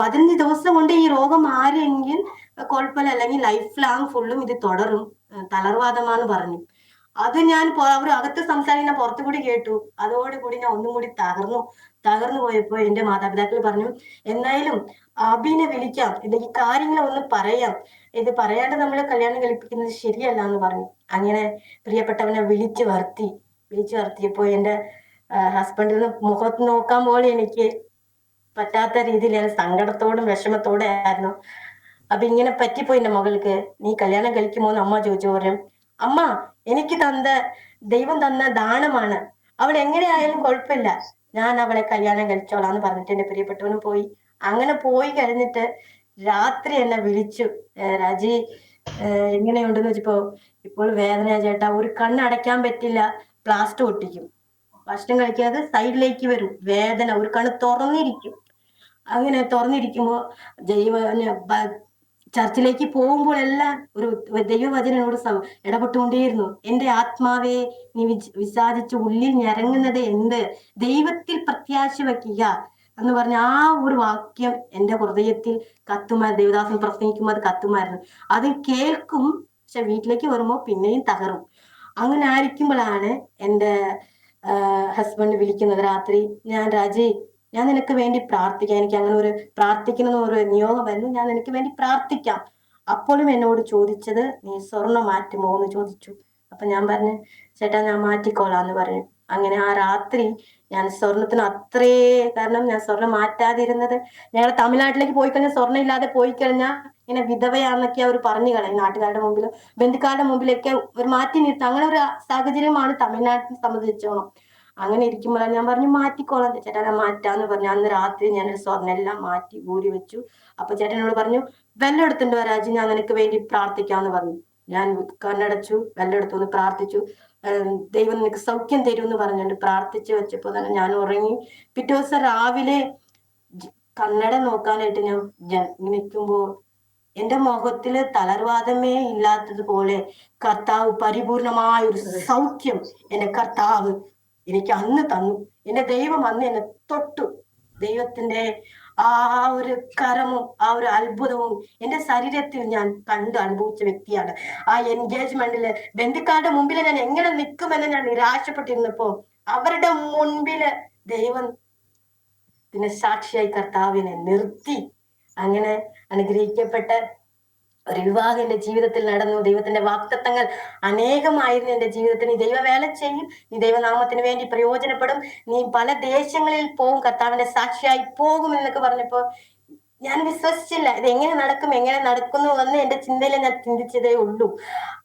15 ദിവസം കൊണ്ട് ഈ രോഗം മാറിയെങ്കിൽ കുഴപ്പമില്ല, അല്ലെങ്കിൽ ലൈഫ് ലാങ് ഫുള്ളും ഇത് തുടരും, തളർവാദമാന്ന് പറഞ്ഞു. അത് ഞാൻ അവർ അകത്ത് സംസാരിക്കുന്ന പുറത്തു കൂടി കേട്ടു. അതോടുകൂടി ഞാൻ ഒന്നും കൂടി തകർന്നു പോയപ്പോ എന്റെ മാതാപിതാക്കൾ പറഞ്ഞു, എന്തായാലും അബിനെ വിളിക്കാം, ഇത് ഈ കാര്യങ്ങളൊന്ന് പറയാം, ഇത് പറയാണ്ട് നമ്മളെ കല്യാണം കഴിപ്പിക്കുന്നത് ശരിയല്ല എന്ന് പറഞ്ഞു. അങ്ങനെ പ്രിയപ്പെട്ടവനെ വിളിച്ചു വരുത്തിയപ്പോ എന്റെ ഹസ്ബൻഡിന് മുഖത്ത് നോക്കാൻ പോലെ എനിക്ക് പറ്റാത്ത രീതിയിൽ ഞാൻ സങ്കടത്തോടും വിഷമത്തോടെ ആയിരുന്നു. അപ്പൊ ഇങ്ങനെ പറ്റിപ്പോയി എന്റെ മകൾക്ക്, നീ കല്യാണം കഴിക്കുമോന്ന് അമ്മ ചോദിച്ചു. പറഞ്ഞു, അമ്മ എനിക്ക് ദൈവം തന്ന ദാനമാണ്, അവൾ എങ്ങനെയായാലും കുഴപ്പമില്ല, ഞാൻ അവളെ കല്യാണം കഴിച്ചോളാന്ന് പറഞ്ഞിട്ട് എന്റെ പ്രിയപ്പെട്ടവനും പോയി. അങ്ങനെ പോയി കഴിഞ്ഞിട്ട് രാത്രി എന്നെ വിളിച്ചു, രാജി എങ്ങനെയുണ്ടെന്ന് വെച്ചപ്പോ, ഇപ്പോൾ വേദന ചേട്ടാ, ഒരു കണ്ണ് അടയ്ക്കാൻ പറ്റില്ല, പ്ലാസ്റ്റർ ഒട്ടിക്കും, ഭക്ഷണം കഴിക്കാതെ സൈഡിലേക്ക് വരും, വേദന, ഒരു കണ്ണ് തുറന്നിരിക്കും. അങ്ങനെ തുറന്നിരിക്കുമ്പോ ചർച്ചിലേക്ക് പോകുമ്പോഴെല്ലാം ഒരു ദൈവവചനോട് ഇടപെട്ടുകൊണ്ടേയിരുന്നു. എന്റെ ആത്മാവെ നീ വിസാരിച്ച് ഉള്ളിൽ ഞരങ്ങുന്നത് എന്ത്, ദൈവത്തിൽ പ്രത്യാശ വയ്ക്കുക എന്ന് പറഞ്ഞ ആ ഒരു വാക്യം എന്റെ ഹൃദയത്തിൽ ദേവദാസൻ പ്രസംഗിക്കുമ്പോൾ അത് കത്തുമായിരുന്നു. അത് കേൾക്കും, പക്ഷെ വീട്ടിലേക്ക് വരുമ്പോ പിന്നെയും തകരും. അങ്ങനെ ആയിരിക്കുമ്പോഴാണ് എന്റെ ഹസ്ബൻഡ് വിളിക്കുന്നത് രാത്രി. രാജി, ഞാൻ നിനക്ക് വേണ്ടി പ്രാർത്ഥിക്കാം, എനിക്ക് അങ്ങനെ ഒരു പ്രാർത്ഥിക്കുന്ന ഒരു നിയോഗം വരുന്നു, ഞാൻ നിനക്ക് വേണ്ടി പ്രാർത്ഥിക്കാം. അപ്പോഴും എന്നോട് ചോദിച്ചത്, നീ സ്വർണം മാറ്റുമോ എന്ന് ചോദിച്ചു. അപ്പൊ ഞാൻ പറഞ്ഞു, ചേട്ടാ ഞാൻ മാറ്റിക്കോളാന്ന് പറഞ്ഞു. അങ്ങനെ ആ രാത്രി ഞാൻ സ്വർണത്തിന് കാരണം ഞാൻ സ്വർണം മാറ്റാതിരുന്നത്, ഞങ്ങൾ തമിഴ്നാട്ടിലേക്ക് പോയി കഴിഞ്ഞാൽ സ്വർണ്ണം ഇല്ലാതെ പോയി കഴിഞ്ഞാൽ ഇങ്ങനെ വിധവയാന്നൊക്കെ അവർ പറഞ്ഞു കളയും, നാട്ടുകാരുടെ മുമ്പിലും ബന്ധുക്കാരുടെ മുമ്പിലൊക്കെ ഒരു മാറ്റി നിർത്തും. അങ്ങനെ ഒരു സാഹചര്യമാണ് തമിഴ്നാട്ടിനെ സംബന്ധിച്ചോളം. അങ്ങനെ ഇരിക്കുമ്പോഴാണ് ഞാൻ പറഞ്ഞു, മാറ്റിക്കോളാം ചേട്ടാ, ഞാൻ മാറ്റാന്ന് പറഞ്ഞു. അന്ന് രാത്രി ഞാനൊരു സ്വർണ്ണം എല്ലാം മാറ്റി ഊരി വെച്ചു. അപ്പൊ ചേട്ടനോട് പറഞ്ഞു, വെള്ളം എടുത്തുണ്ടോ രാജി, ഞാൻ നിനക്ക് വേണ്ടി പ്രാർത്ഥിക്കാന്ന് പറഞ്ഞു. ഞാൻ കണ്ണടച്ചു, വെള്ളം എടുത്തു പ്രാർത്ഥിച്ചു. ദൈവം നിനക്ക് സൗഖ്യം തരുമെന്ന് പറഞ്ഞുകൊണ്ട് പ്രാർത്ഥിച്ചു വെച്ചപ്പോ തന്നെ ഞാൻ ഉറങ്ങി. പിറ്റേ ദിവസം രാവിലെ കണ്ണട നോക്കാനായിട്ട് ഞാൻ നിൽക്കുമ്പോ എന്റെ മുഖത്തില് തളർവാദമേ ഇല്ലാത്തതുപോലെ കർത്താവ് പരിപൂർണമായ ഒരു സൗഖ്യം എന്റെ കർത്താവ് എനിക്ക് അന്ന് തന്നു. എന്റെ ദൈവം അന്ന് എന്നെ തൊട്ടു. ദൈവത്തിന്റെ ആ ഒരു കരവും ആ ഒരു അത്ഭുതവും എന്റെ ശരീരത്തിൽ ഞാൻ കണ്ട് അനുഭവിച്ച വ്യക്തിയാണ്. ആ എൻഗേജ്മെന്റില് ബന്ധുക്കാരുടെ മുമ്പിൽ ഞാൻ എങ്ങനെ നിൽക്കുമെന്ന് ഞാൻ നിരാശപ്പെട്ടിരുന്നപ്പോ അവരുടെ മുൻപില് ദൈവം സാക്ഷിയായി കർത്താവിനെ നിർത്തി. അങ്ങനെ അനുഗ്രഹിക്കപ്പെട്ട ഒരു വിവാഹം എന്റെ ജീവിതത്തിൽ നടന്നു. ദൈവത്തിന്റെ വാഗ്ദത്തങ്ങൾ അനേകമായിരുന്നു എന്റെ ജീവിതത്തിൽ. നീ ദൈവവേല ചെയ്യും, നീ ദൈവനാമത്തിന് വേണ്ടി പ്രയോജനപ്പെടും, നീ പല ദേശങ്ങളിൽ പോകും, കർത്താവിന്റെ സാക്ഷിയായി പോകും എന്നൊക്കെ പറഞ്ഞപ്പോ ഞാൻ വിശ്വസിച്ചില്ല. ഇത് എങ്ങനെ നടക്കുന്നു എന്ന് എന്റെ ചിന്തയിൽ ഞാൻ ചിന്തിച്ചതേ ഉള്ളൂ.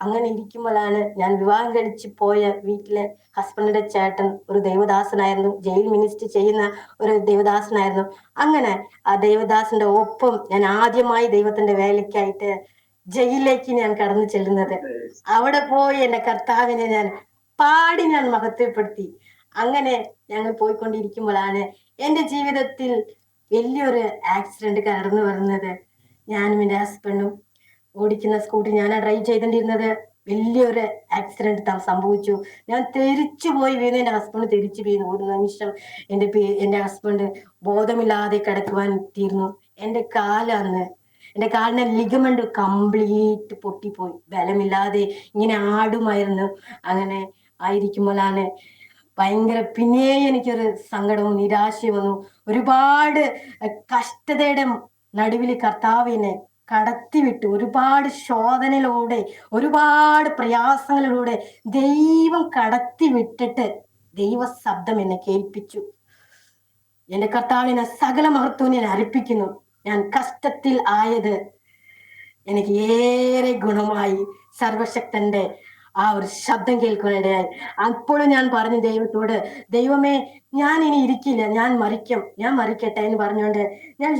അങ്ങനെ ഇരിക്കുമ്പോഴാണ് ഞാൻ വിവാഹം കഴിച്ച് പോയ വീട്ടിലെ ഹസ്ബൻഡിന്റെ ചേട്ടൻ ഒരു ദൈവദാസനായിരുന്നു, ജയിൽ മിനിസ്റ്റർ ചെയ്യുന്ന ഒരു ദൈവദാസനായിരുന്നു. അങ്ങനെ ആ ദൈവദാസന്റെ ഒപ്പം ഞാൻ ആദ്യമായി ദൈവത്തിന്റെ വേലയ്ക്കായിട്ട് ജയിലിലേക്ക് ഞാൻ കടന്നു ചെല്ലുന്നത്. അവിടെ പോയി എന്റെ കർത്താവിനെ ഞാൻ മഹത്വപ്പെടുത്തി. അങ്ങനെ ഞങ്ങൾ പോയിക്കൊണ്ടിരിക്കുമ്പോഴാണ് എന്റെ ജീവിതത്തിൽ വലിയൊരു ആക്സിഡന്റ് കടന്നു വരുന്നത്. ഞാനും എന്റെ ഹസ്ബൻഡും ഓടിക്കുന്ന സ്കൂട്ടി, ഞാനാ ഡ്രൈവ് ചെയ്തോണ്ടിരുന്നത്. വലിയൊരു ആക്സിഡന്റ് സംഭവിച്ചു. ഞാൻ തെറിച്ചു പോയി വീണ്, എന്റെ ഹസ്ബൻഡ് തെറിച്ചു വീണു. ഒരു നിമിഷം എന്റെ ഹസ്ബൻഡ് ബോധമില്ലാതെ കിടക്കുവാൻ തീർന്നു. എന്റെ കാലിന്റെ ലിഗമെന്റ് കംപ്ലീറ്റ് പൊട്ടിപ്പോയി. ബലമില്ലാതെ ഇങ്ങനെ ആടുമായിരുന്നു. അങ്ങനെ ആയിരിക്കുമ്പോഴാണ് പിന്നെ എനിക്കൊരു സങ്കടവും നിരാശയും വന്നു. ഒരുപാട് കഷ്ടതയുടെ നടുവിൽ കർത്താവിനെ കടത്തിവിട്ടു. ഒരുപാട് ശോധനയിലൂടെ, ഒരുപാട് പ്രയാസങ്ങളിലൂടെ ദൈവം കടത്തി വിട്ടിട്ട് ദൈവ ശബ്ദം എന്നെ കേൾപ്പിച്ചു. എന്റെ കർത്താവിനെ സകല മഹത്വം ഞാൻ അർപ്പിക്കുന്നു. ഞാൻ കഷ്ടത്തിൽ ആയത് എനിക്ക് ഏറെ ഗുണമായി. സർവശക്തന്റെ ആ ഒരു ശബ്ദം കേൾക്കാനിടയായി. അപ്പോഴും ഞാൻ പറഞ്ഞു ദൈവത്തോട്, ദൈവമേ, ഞാൻ ഇനി ഇരിക്കില്ല, ഞാൻ മരിക്കട്ടെ എന്ന് പറഞ്ഞുകൊണ്ട് ഞാൻ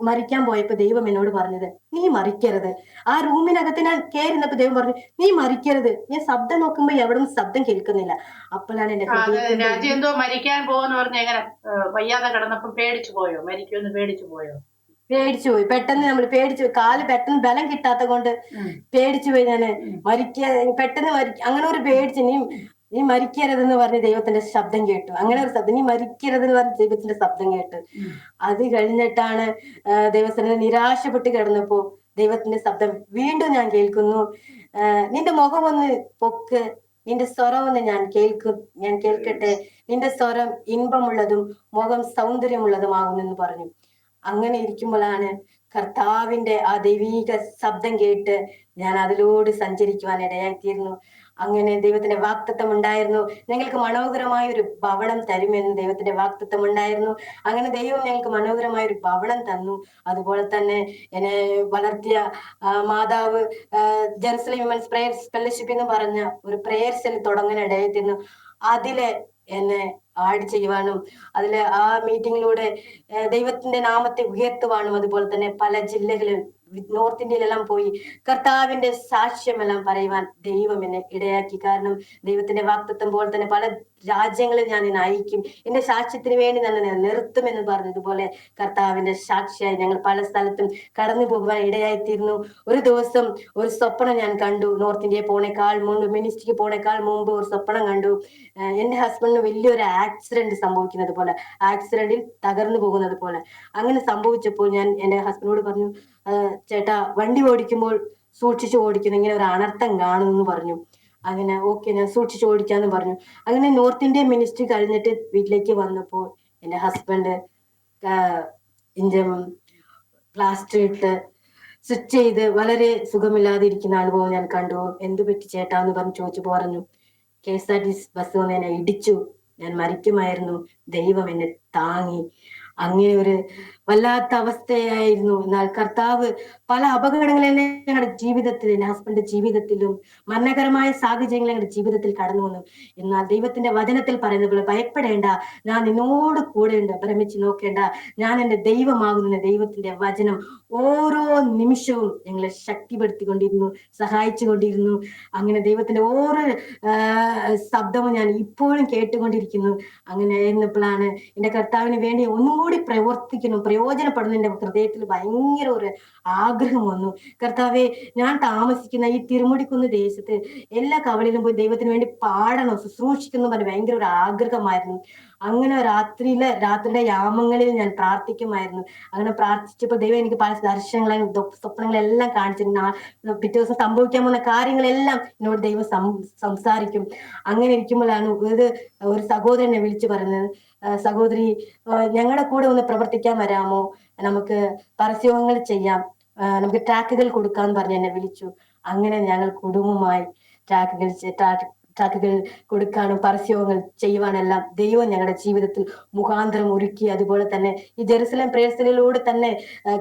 മരിക്കാൻ പോയപ്പോ ദൈവം എന്നോട് പറഞ്ഞത്, നീ മരിക്കരുത്. ആ റൂമിനകത്ത് ഞാൻ കയറുന്നപ്പോ ദൈവം പറഞ്ഞു, നീ മരിക്കരുത്. ഞാൻ ശബ്ദം നോക്കുമ്പോ എവിടും ശബ്ദം കേൾക്കുന്നില്ല. അപ്പോഴാണ് എന്റെ രാജി എന്തോ മരിക്കാൻ പോവെന്ന് പറഞ്ഞ എങ്ങനെ വയ്യാതെ കിടന്നപ്പോ പേടിച്ചു പോയോ? മരിക്കുമെന്ന് പേടിച്ചു പോയോ? പേടിച്ചു പോയി. പെട്ടെന്ന് നമ്മൾ പേടിച്ചു, കാല് പെട്ടെന്ന് ബലം കിട്ടാത്ത കൊണ്ട് പേടിച്ചു പോയി. ഞാന് പെട്ടെന്ന് അങ്ങനെ ഒരു പേടിച്ച്, നീ മരിക്കരുതെന്ന് പറഞ്ഞ് ദൈവത്തിന്റെ ശബ്ദം കേട്ടു. അങ്ങനെ ഒരു ശബ്ദം, നീ മരിക്കരുതെന്ന് പറഞ്ഞ് ദൈവത്തിന്റെ ശബ്ദം കേട്ടു. അത് കഴിഞ്ഞിട്ടാണ് ദൈവത്തിന് നിരാശപ്പെട്ട് കിടന്നപ്പോ ദൈവത്തിന്റെ ശബ്ദം വീണ്ടും ഞാൻ കേൾക്കുന്നു, നിന്റെ മുഖം ഒന്ന് പൊക്ക്, നിന്റെ സ്വരം ഒന്ന് ഞാൻ കേൾക്കട്ടെ, നിന്റെ സ്വരം ഇൻപമുള്ളതും മുഖം സൗന്ദര്യമുള്ളതുമാകുമെന്ന് പറഞ്ഞു. അങ്ങനെ ഇരിക്കുമ്പോഴാണ് കർത്താവിന്റെ ആ ദൈവീക ശബ്ദം കേട്ട് ഞാൻ അതിലൂടെ സഞ്ചരിക്കുവാൻ ഇടയായിത്തീർന്നു. അങ്ങനെ ദൈവത്തിന്റെ വാക്തത്വം ഉണ്ടായിരുന്നു, ഞങ്ങൾക്ക് മനോഹരമായ ഒരു ഭവനം തരുമെന്ന് ദൈവത്തിന്റെ വാക്തത്വം ഉണ്ടായിരുന്നു. അങ്ങനെ ദൈവം ഞങ്ങൾക്ക് മനോഹരമായ ഒരു ഭവനം തന്നു. അതുപോലെ തന്നെ എന്നെ വളർത്തിയ മാതാവ് ജെറുസലേം വിമൻസ് പ്രേയർ ഫെലോഷിപ്പ് എന്ന് പറഞ്ഞ ഒരു പ്രേയർ സെൽ തുടങ്ങാൻ ഇടയായിത്തീർന്നു. അതിലെ എന്നെ ആഡ് ചെയ്യുവാനും അതില് ആ മീറ്റിങ്ങിലൂടെ ദൈവത്തിന്റെ നാമത്തെ ഉയർത്തുവാനും അതുപോലെ തന്നെ പല ജില്ലകളിൽ നോർത്ത് ഇന്ത്യയിലെല്ലാം പോയി കർത്താവിന്റെ സാക്ഷ്യമെല്ലാം പറയുവാൻ ദൈവം എന്നെ ഇടയാക്കി. കാരണം ദൈവത്തിന്റെ വാക്തത്വം പോലെ തന്നെ പല രാജ്യങ്ങളിൽ ഞാൻ നിന്നെ അയക്കും, എന്റെ സാക്ഷ്യത്തിന് വേണ്ടി തന്നെ നിർത്തുമെന്ന് പറഞ്ഞതുപോലെ കർത്താവിന്റെ സാക്ഷിയായി ഞങ്ങൾ പല സ്ഥലത്തും കടന്നു പോകുവാൻ ഇടയായിത്തീർന്നു. ഒരു ദിവസം ഒരു സ്വപ്നം ഞാൻ കണ്ടു. നോർത്ത് ഇന്ത്യയിൽ പോണേക്കാൾ മുമ്പ്, മിനിസ്ട്രിക്ക് പോണേക്കാൾ മുമ്പ് ഒരു സ്വപ്നം കണ്ടു. എന്റെ ഹസ്ബൻഡിന് വലിയൊരു ആക്സിഡന്റ് സംഭവിക്കുന്നത് പോലെ, ആക്സിഡന്റിൽ തകർന്നു പോകുന്നത് പോലെ. അങ്ങനെ സംഭവിച്ചപ്പോൾ ഞാൻ എന്റെ ഹസ്ബൻഡിനോട് പറഞ്ഞു, ചേട്ടാ, വണ്ടി ഓടിക്കുമ്പോൾ സൂക്ഷിച്ചു ഓടിക്കുന്നു, ഇങ്ങനെ ഒരു അനർത്ഥം കാണുമെന്ന് പറഞ്ഞു. അങ്ങനെ ഓക്കെ, ഞാൻ സൂക്ഷിച്ചു ഓടിക്കാന്ന് പറഞ്ഞു. അങ്ങനെ നോർത്ത് ഇന്ത്യൻ മിനിസ്ട്രി കഴിഞ്ഞിട്ട് വീട്ടിലേക്ക് വന്നപ്പോൾ എന്റെ ഹസ്ബൻഡ് പ്ലാസ്റ്റർ ഇട്ട് സ്വിച്ച് ചെയ്ത് വളരെ സുഖമില്ലാതെ ഇരിക്കുന്ന അനുഭവം ഞാൻ കണ്ടു. എന്തു പറ്റി ചേട്ടാ എന്ന് പറഞ്ഞു. KSRTC ബസ് വന്ന് എന്നെ ഇടിച്ചു, ഞാൻ മരിക്കുമായിരുന്നു, ദൈവം എന്നെ താങ്ങി. അങ്ങനെ ഒരു വല്ലാത്ത അവസ്ഥയായിരുന്നു. എന്നാൽ കർത്താവ് പല അപകടങ്ങളെല്ലാം ഞങ്ങളുടെ ജീവിതത്തിൽ, എന്റെ ഹസ്ബൻഡിന്റെ ജീവിതത്തിലും മരണകരമായ സാഹചര്യങ്ങൾ ഞങ്ങളുടെ ജീവിതത്തിൽ കടന്നു വന്നു. എന്നാൽ ദൈവത്തിന്റെ വചനത്തിൽ പറയുന്ന പോലെ, ഭയപ്പെടേണ്ട, ഞാൻ നിന്നോട് കൂടെ ഉണ്ട്, ഭ്രമിച്ച് നോക്കേണ്ട, ഞാൻ എന്റെ ദൈവമാകുന്ന ദൈവത്തിന്റെ വചനം ഓരോ നിമിഷവും ഞങ്ങളെ ശക്തിപ്പെടുത്തിക്കൊണ്ടിരുന്നു, സഹായിച്ചു കൊണ്ടിരുന്നു. അങ്ങനെ ദൈവത്തിന്റെ ഓരോ ശബ്ദവും ഞാൻ ഇപ്പോഴും കേട്ടുകൊണ്ടിരിക്കുന്നു. അങ്ങനെ ആയിരുന്നപ്പോഴാണ് എന്റെ കർത്താവിന് വേണ്ടി ഒന്നും കൂടി പ്രയോജനപ്പെടുന്ന എന്റെ ഹൃദയത്തിൽ ഭയങ്കര ഒരു ആഗ്രഹം വന്നു. കർത്താവെ, ഞാൻ താമസിക്കുന്ന ഈ തിരുമുടിക്കുന്ന് ദേശത്ത് എല്ലാ കവളിലും പോയി ദൈവത്തിന് വേണ്ടി പാടണം, ശുശ്രൂഷിക്കുന്നു പറഞ്ഞ് ഭയങ്കര ഒരു ആഗ്രഹമായിരുന്നു. അങ്ങനെ രാത്രിയുടെ യാമങ്ങളിൽ ഞാൻ പ്രാർത്ഥിക്കുമായിരുന്നു. അങ്ങനെ പ്രാർത്ഥിച്ചപ്പോൾ ദൈവം എനിക്ക് പല ദർശനങ്ങളെയും സ്വപ്നങ്ങളെല്ലാം കാണിച്ചിരുന്നു. പിറ്റേ ദിവസം സംഭവിക്കാൻ പോകുന്ന കാര്യങ്ങളെല്ലാം എന്നോട് ദൈവം സംസാരിക്കും. അങ്ങനെ ഇരിക്കുമ്പോഴാണ് ഒരു സഹോദരനെ വിളിച്ചു പറഞ്ഞത്, സഹോദരി, ഞങ്ങളുടെ കൂടെ ഒന്ന് പ്രവർത്തിക്കാൻ വരാമോ, നമുക്ക് പരസ്യങ്ങൾ ചെയ്യാം, നമുക്ക് ട്രാക്കുകൾ കൊടുക്കാന്ന് പറഞ്ഞ് എന്നെ വിളിച്ചു. അങ്ങനെ ഞങ്ങൾ കുടുംബമായി ട്രാക്കുകൾ കൊടുക്കാനും പരസ്യങ്ങൾ ചെയ്യുവാനെല്ലാം ദൈവം ഞങ്ങളുടെ ജീവിതത്തിൽ മുഖാന്തരം ഒരുക്കി. അതുപോലെ തന്നെ ഈ ജെറുസലേം പ്രേയർസിലൂടെ തന്നെ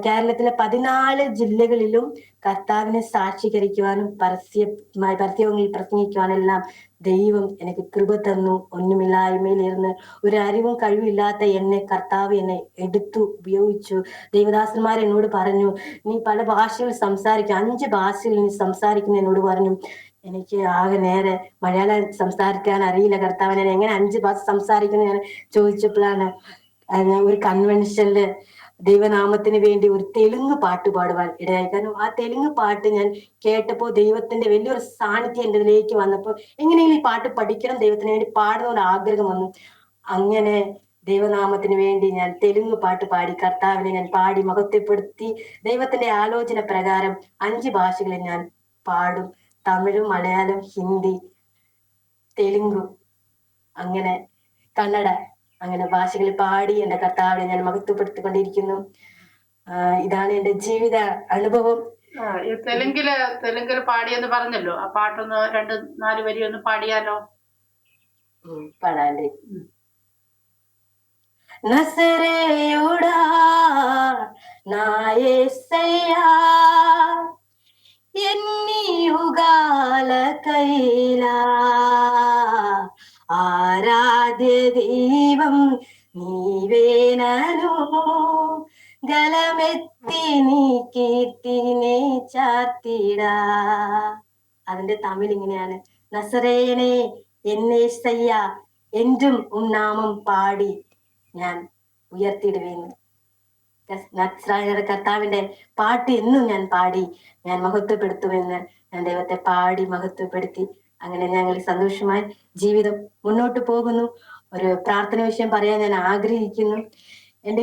കേരളത്തിലെ 14 ജില്ലകളിലും കർത്താവിനെ സാക്ഷീകരിക്കുവാനും പരസ്യങ്ങളിൽ പ്രസംഗിക്കുവാനെല്ലാം ദൈവം എനിക്ക് കൃപ തന്നു. ഒന്നുമില്ലായ്മയിലിരുന്ന് ഒരു അറിവും കഴിവില്ലാത്ത എന്നെ കർത്താവ് എന്നെ എടുത്തു ഉപയോഗിച്ചു. ദൈവദാസന്മാർ എന്നോട് പറഞ്ഞു, നീ പല ഭാഷകൾ സംസാരിക്കും, 5 ഭാഷയിൽ നീ സംസാരിക്കുന്ന എന്നോട് പറഞ്ഞു. എനിക്ക് ആകെ നേരെ മലയാളം സംസാരിക്കാൻ അറിയില്ല. കർത്താവിനെ എങ്ങനെ 5 ഭാഷ സംസാരിക്കുന്നത് ഞാൻ ചോദിച്ചപ്പോഴാണ് ഒരു കൺവെൻഷനില് ദൈവനാമത്തിന് വേണ്ടി ഒരു തെലുങ്ക് പാട്ട് പാടുവാൻ ഇടയായി. കാരണം ആ തെലുങ്ക് പാട്ട് ഞാൻ കേട്ടപ്പോൾ ദൈവത്തിന്റെ വലിയൊരു സാന്നിധ്യം എൻ്റെ ഇതിലേക്ക് വന്നപ്പോൾ എങ്ങനെയെങ്കിലും ഈ പാട്ട് പഠിക്കണം, ദൈവത്തിന് വേണ്ടി പാടുന്ന ഒരു ആഗ്രഹം വന്നു. അങ്ങനെ ദൈവനാമത്തിന് വേണ്ടി ഞാൻ തെലുങ്ക് പാട്ട് പാടി കർത്താവിനെ ഞാൻ പാടി മഹത്വപ്പെടുത്തി. ദൈവത്തിന്റെ ആലോചന പ്രകാരം 5 ഭാഷകളിൽ ഞാൻ പാടും: തമിഴ്, മലയാളം, ഹിന്ദി, തെലുങ്ക്, അങ്ങനെ കന്നഡ, അങ്ങനെ ഭാഷകളിൽ പാടി എൻ്റെ കർത്താവിനെ ഞാൻ മഹത്വപ്പെടുത്തിക്കൊണ്ടിരിക്കുന്നു. ഇതാണ് എൻ്റെ ജീവിത അനുഭവം. ഈ തെലുങ്കില് പാടിയെന്ന് പറഞ്ഞല്ലോ, ആ പാട്ടൊന്ന് 2-4 വരി ഒന്ന് പാടിയാലോ? പാടാല്ലേ? నజరేయుడా నా యేసయ్యా, ఎన్ని యుగాలకైనా ఆరాధ్య దైవం నీవేనను, ഗലമെത്തി നീ കീർത്തിനെ ചാർത്തിടാ. അതിന്റെ തമിഴ് ഇങ്ങനെയാണ്: നസറേയനെ എന്നേസയ്യ, എന്റും നാമം പാടി ഞാൻ ഉയർത്തിയിടുവേന്ന്. നസ്രായയുടെ കർത്താവിന്റെ പാട്ട് എന്നും ഞാൻ പാടി ഞാൻ മഹത്വപ്പെടുത്തുമെന്ന് ഞാൻ ദൈവത്തെ പാടി മഹത്വപ്പെടുത്തി. അങ്ങനെ ഞങ്ങൾ സന്തോഷമായി ജീവിതം മുന്നോട്ട് പോകുന്നു. ഒരു പ്രാർത്ഥന വിഷയം പറയാൻ ഞാൻ ആഗ്രഹിക്കുന്നു.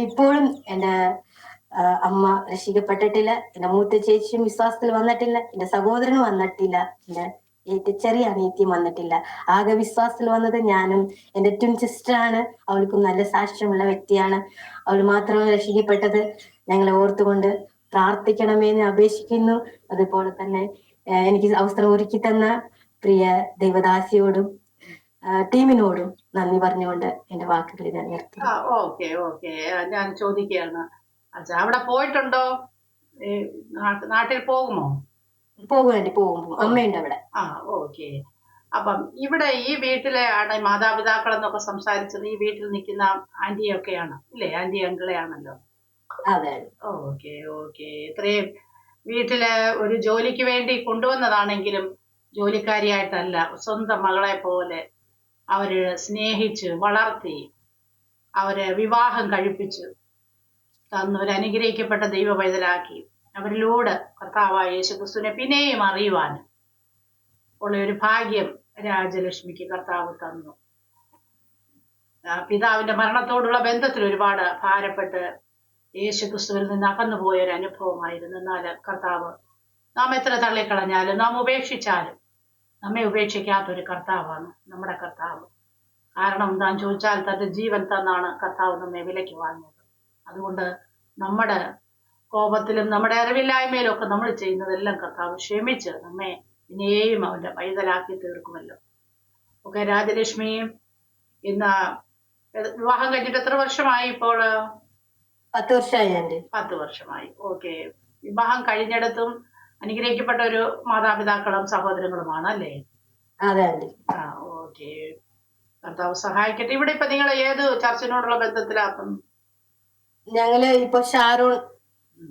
ഇപ്പോഴും എൻ്റെ അമ്മ രക്ഷിക്കപ്പെട്ടിട്ടില്ല. എൻ്റെ മൂത്ത ചേച്ചിയും വിശ്വാസത്തിൽ വന്നിട്ടില്ല. എൻ്റെ സഹോദരനും വന്നിട്ടില്ല. എൻ്റെ ഏറ്റവും ചെറിയ അനിയത്തിയും വന്നിട്ടില്ല. ആകെ വിശ്വാസത്തിൽ വന്നത് ഞാനും എൻ്റെ ട്വിൻ സിസ്റ്ററാണ്. അവൾക്കും നല്ല സാക്ഷ്യമുള്ള വ്യക്തിയാണ്. അവൾ മാത്രമാണ് രക്ഷിക്കപ്പെട്ടത്. ഞങ്ങളെ ഓർത്തുകൊണ്ട് പ്രാർത്ഥിക്കണമെന്ന് അപേക്ഷിക്കുന്നു. അതുപോലെ തന്നെ എനിക്ക് അവസരം ഒരുക്കി തന്ന പ്രിയ ദൈവദാസിയോടും ടീമിനോടും നന്ദി പറഞ്ഞുകൊണ്ട് എൻ്റെ വാക്കുകൾ ഞാൻ നിർത്തി. ഓക്കെ ഞാൻ ചോദിക്കുകയാണ്, അച്ഛാ അവിടെ പോയിട്ടുണ്ടോ? നാട്ടിൽ പോകുമോ? പോകും. അമ്മയുണ്ട് അവിടെ. ഓക്കെ. അപ്പം ഇവിടെ ഈ വീട്ടിലെ ആണ് മാതാപിതാക്കൾ എന്നൊക്കെ സംസാരിച്ചത് ഈ വീട്ടിൽ നിൽക്കുന്ന ആന്റിയൊക്കെയാണ് ഇല്ലേ? ആന്റി അങ്കിളെ ആണല്ലോ. അതെ. ഓക്കെ. ഇത്രയും വീട്ടില് ഒരു ജോലിക്ക് വേണ്ടി കൊണ്ടുവന്നതാണെങ്കിലും ജോലിക്കാരിയായിട്ടല്ല, സ്വന്തം മകളെ പോലെ അവര് സ്നേഹിച്ച് വളർത്തി അവരെ വിവാഹം കഴിപ്പിച്ചു തന്നു ഒരു അനുഗ്രഹിക്കപ്പെട്ട ദൈവ പൈതലാക്കി അവരിലൂടെ കർത്താവായ യേശുക്രിസ്തുവിനെ പിന്നെയും അറിയുവാൻ ഉള്ള ഒരു ഭാഗ്യം രാജലക്ഷ്മിക്ക് കർത്താവ് തന്നു. പിതാവിന്റെ മരണത്തോടുള്ള ബന്ധത്തിൽ ഒരുപാട് ഭാരപ്പെട്ട് യേശുക്രിസ്തുവിൽ നിന്ന് അകന്നുപോയ ഒരു അനുഭവമായിരുന്നു. എന്നാൽ കർത്താവ് നാം എത്ര തള്ളിക്കളഞ്ഞാലും നാം ഉപേക്ഷിച്ചാലും നമ്മെ ഉപേക്ഷിക്കാത്തൊരു കർത്താവാണ് നമ്മുടെ കർത്താവ്. കാരണം എന്താണെന്ന് ചോദിച്ചാൽ തന്റെ ജീവൻ തന്നാണ് കർത്താവ് നമ്മെ വിലയ്ക്ക് വാങ്ങിയത്. അതുകൊണ്ട് നമ്മുടെ കോപത്തിലും നമ്മുടെ അറിവില്ലായ്മയിലും ഒക്കെ നമ്മൾ ചെയ്യുന്നതെല്ലാം കർത്താവ് ക്ഷമിച്ച് നമ്മെ ഇനിയും അവന്റെ പൈതലാക്കി തീർക്കുമല്ലോ. ഓക്കെ. രാജലക്ഷ്മിയും ഇന്ന് വിവാഹം കഴിഞ്ഞിട്ട് എത്ര വർഷമായി? ഇപ്പോൾ 10 വർഷമായി. 10 വർഷമായി. ഓക്കെ. വിവാഹം കഴിഞ്ഞിടത്തും അനുഗ്രഹിക്കപ്പെട്ട ഒരു മാതാപിതാക്കളും സഹോദരങ്ങളുമാണ് അല്ലേ? അതെ. ഓക്കെ. കർത്താവ് സഹായിക്കട്ടെ. ഇവിടെ ഇപ്പൊ നിങ്ങൾ ഏത് ചർച്ചിനോടുള്ള ബന്ധത്തിലാ? ഞങ്ങള് ഇപ്പൊ ഷാരോൺ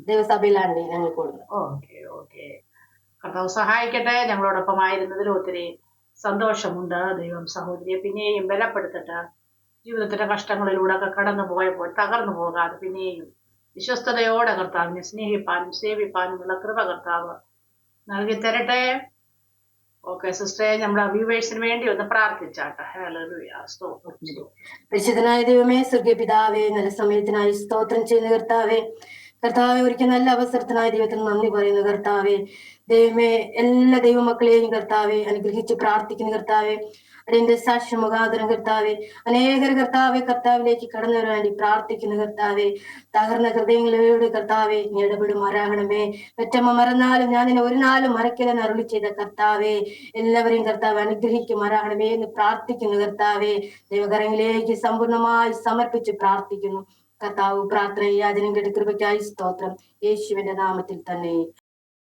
ദേവസഭയിലാണ് ഞങ്ങൾ കൂടുന്നത്. ഓക്കെ. കർത്താവ് സഹായിക്കട്ടെ. ഞങ്ങളോടൊപ്പം ആയിരുന്നതിൽ ഒത്തിരി സന്തോഷമുണ്ട്. ദൈവം സഹോദരിയെ പിന്നെയും ബലപ്പെടുത്തട്ടെ. ജീവിതത്തിന്റെ കഷ്ടങ്ങളിലൂടെ ഒക്കെ കടന്നു പോയപ്പോൾ തകർന്നു പോകാതെ പിന്നെയും വിശ്വസ്തയോടെ കർത്താവിനെ സ്നേഹിപ്പാനും സേവിപ്പാനുമുള്ള കൃപ കർത്താവ് നൽകി തരട്ടെ. ഓക്കെ സിസ്റ്ററെ, നമ്മുടെ വ്യൂവേഴ്സിന് വേണ്ടി ഒന്ന് പ്രാർത്ഥിച്ചാട്ടെ. ഹല്ലേലൂയ. പരിശുദ്ധനായ ദൈവമേ, സ്വർഗീയ പിതാവേ, നല്ല സമയത്തിനായി സ്തോത്രം ചെയ്യുന്ന കർത്താവേ, ഒരിക്കൽ നല്ല അവസരത്തിനായി ദൈവത്തിന് നന്ദി പറയുന്നു കർത്താവേ. ദൈവമേ, എല്ലാ ദൈവമക്കളെയും കർത്താവെ അനുഗ്രഹിച്ച് പ്രാർത്ഥിക്കുന്ന കർത്താവെ, അതിന്റെ സാക്ഷ്യ മുഖാന്തരം കർത്താവെ അനേകർ കർത്താവിലേക്ക് കടന്നു വരാൻ വേണ്ടി പ്രാർത്ഥിക്കുന്ന കർത്താവെ, തകർന്ന ഹൃദയങ്ങളോട് കർത്താവെ നീ ഇടപെടുമാറാകണമേ. പെറ്റമ്മ മറന്നാലും ഞാൻ നിന്നെ ഒരു നാളും മറക്കില്ലെന്ന് അരുളി ചെയ്ത കർത്താവെ, എല്ലാവരെയും കർത്താവ് അനുഗ്രഹിക്കുമാറാകണമേ എന്ന് പ്രാർത്ഥിക്കുന്നു കർത്താവെ. ദൈവകരങ്ങളിലേക്ക് സമ്പൂർണമായി സമർപ്പിച്ച് പ്രാർത്ഥിക്കുന്നു കർത്താവ്. പ്രാർത്ഥന യാചനം കേട്ട് കൃപയ്ക്കായി സ്തോത്രം. യേശുവിന്റെ നാമത്തിൽ തന്നെ.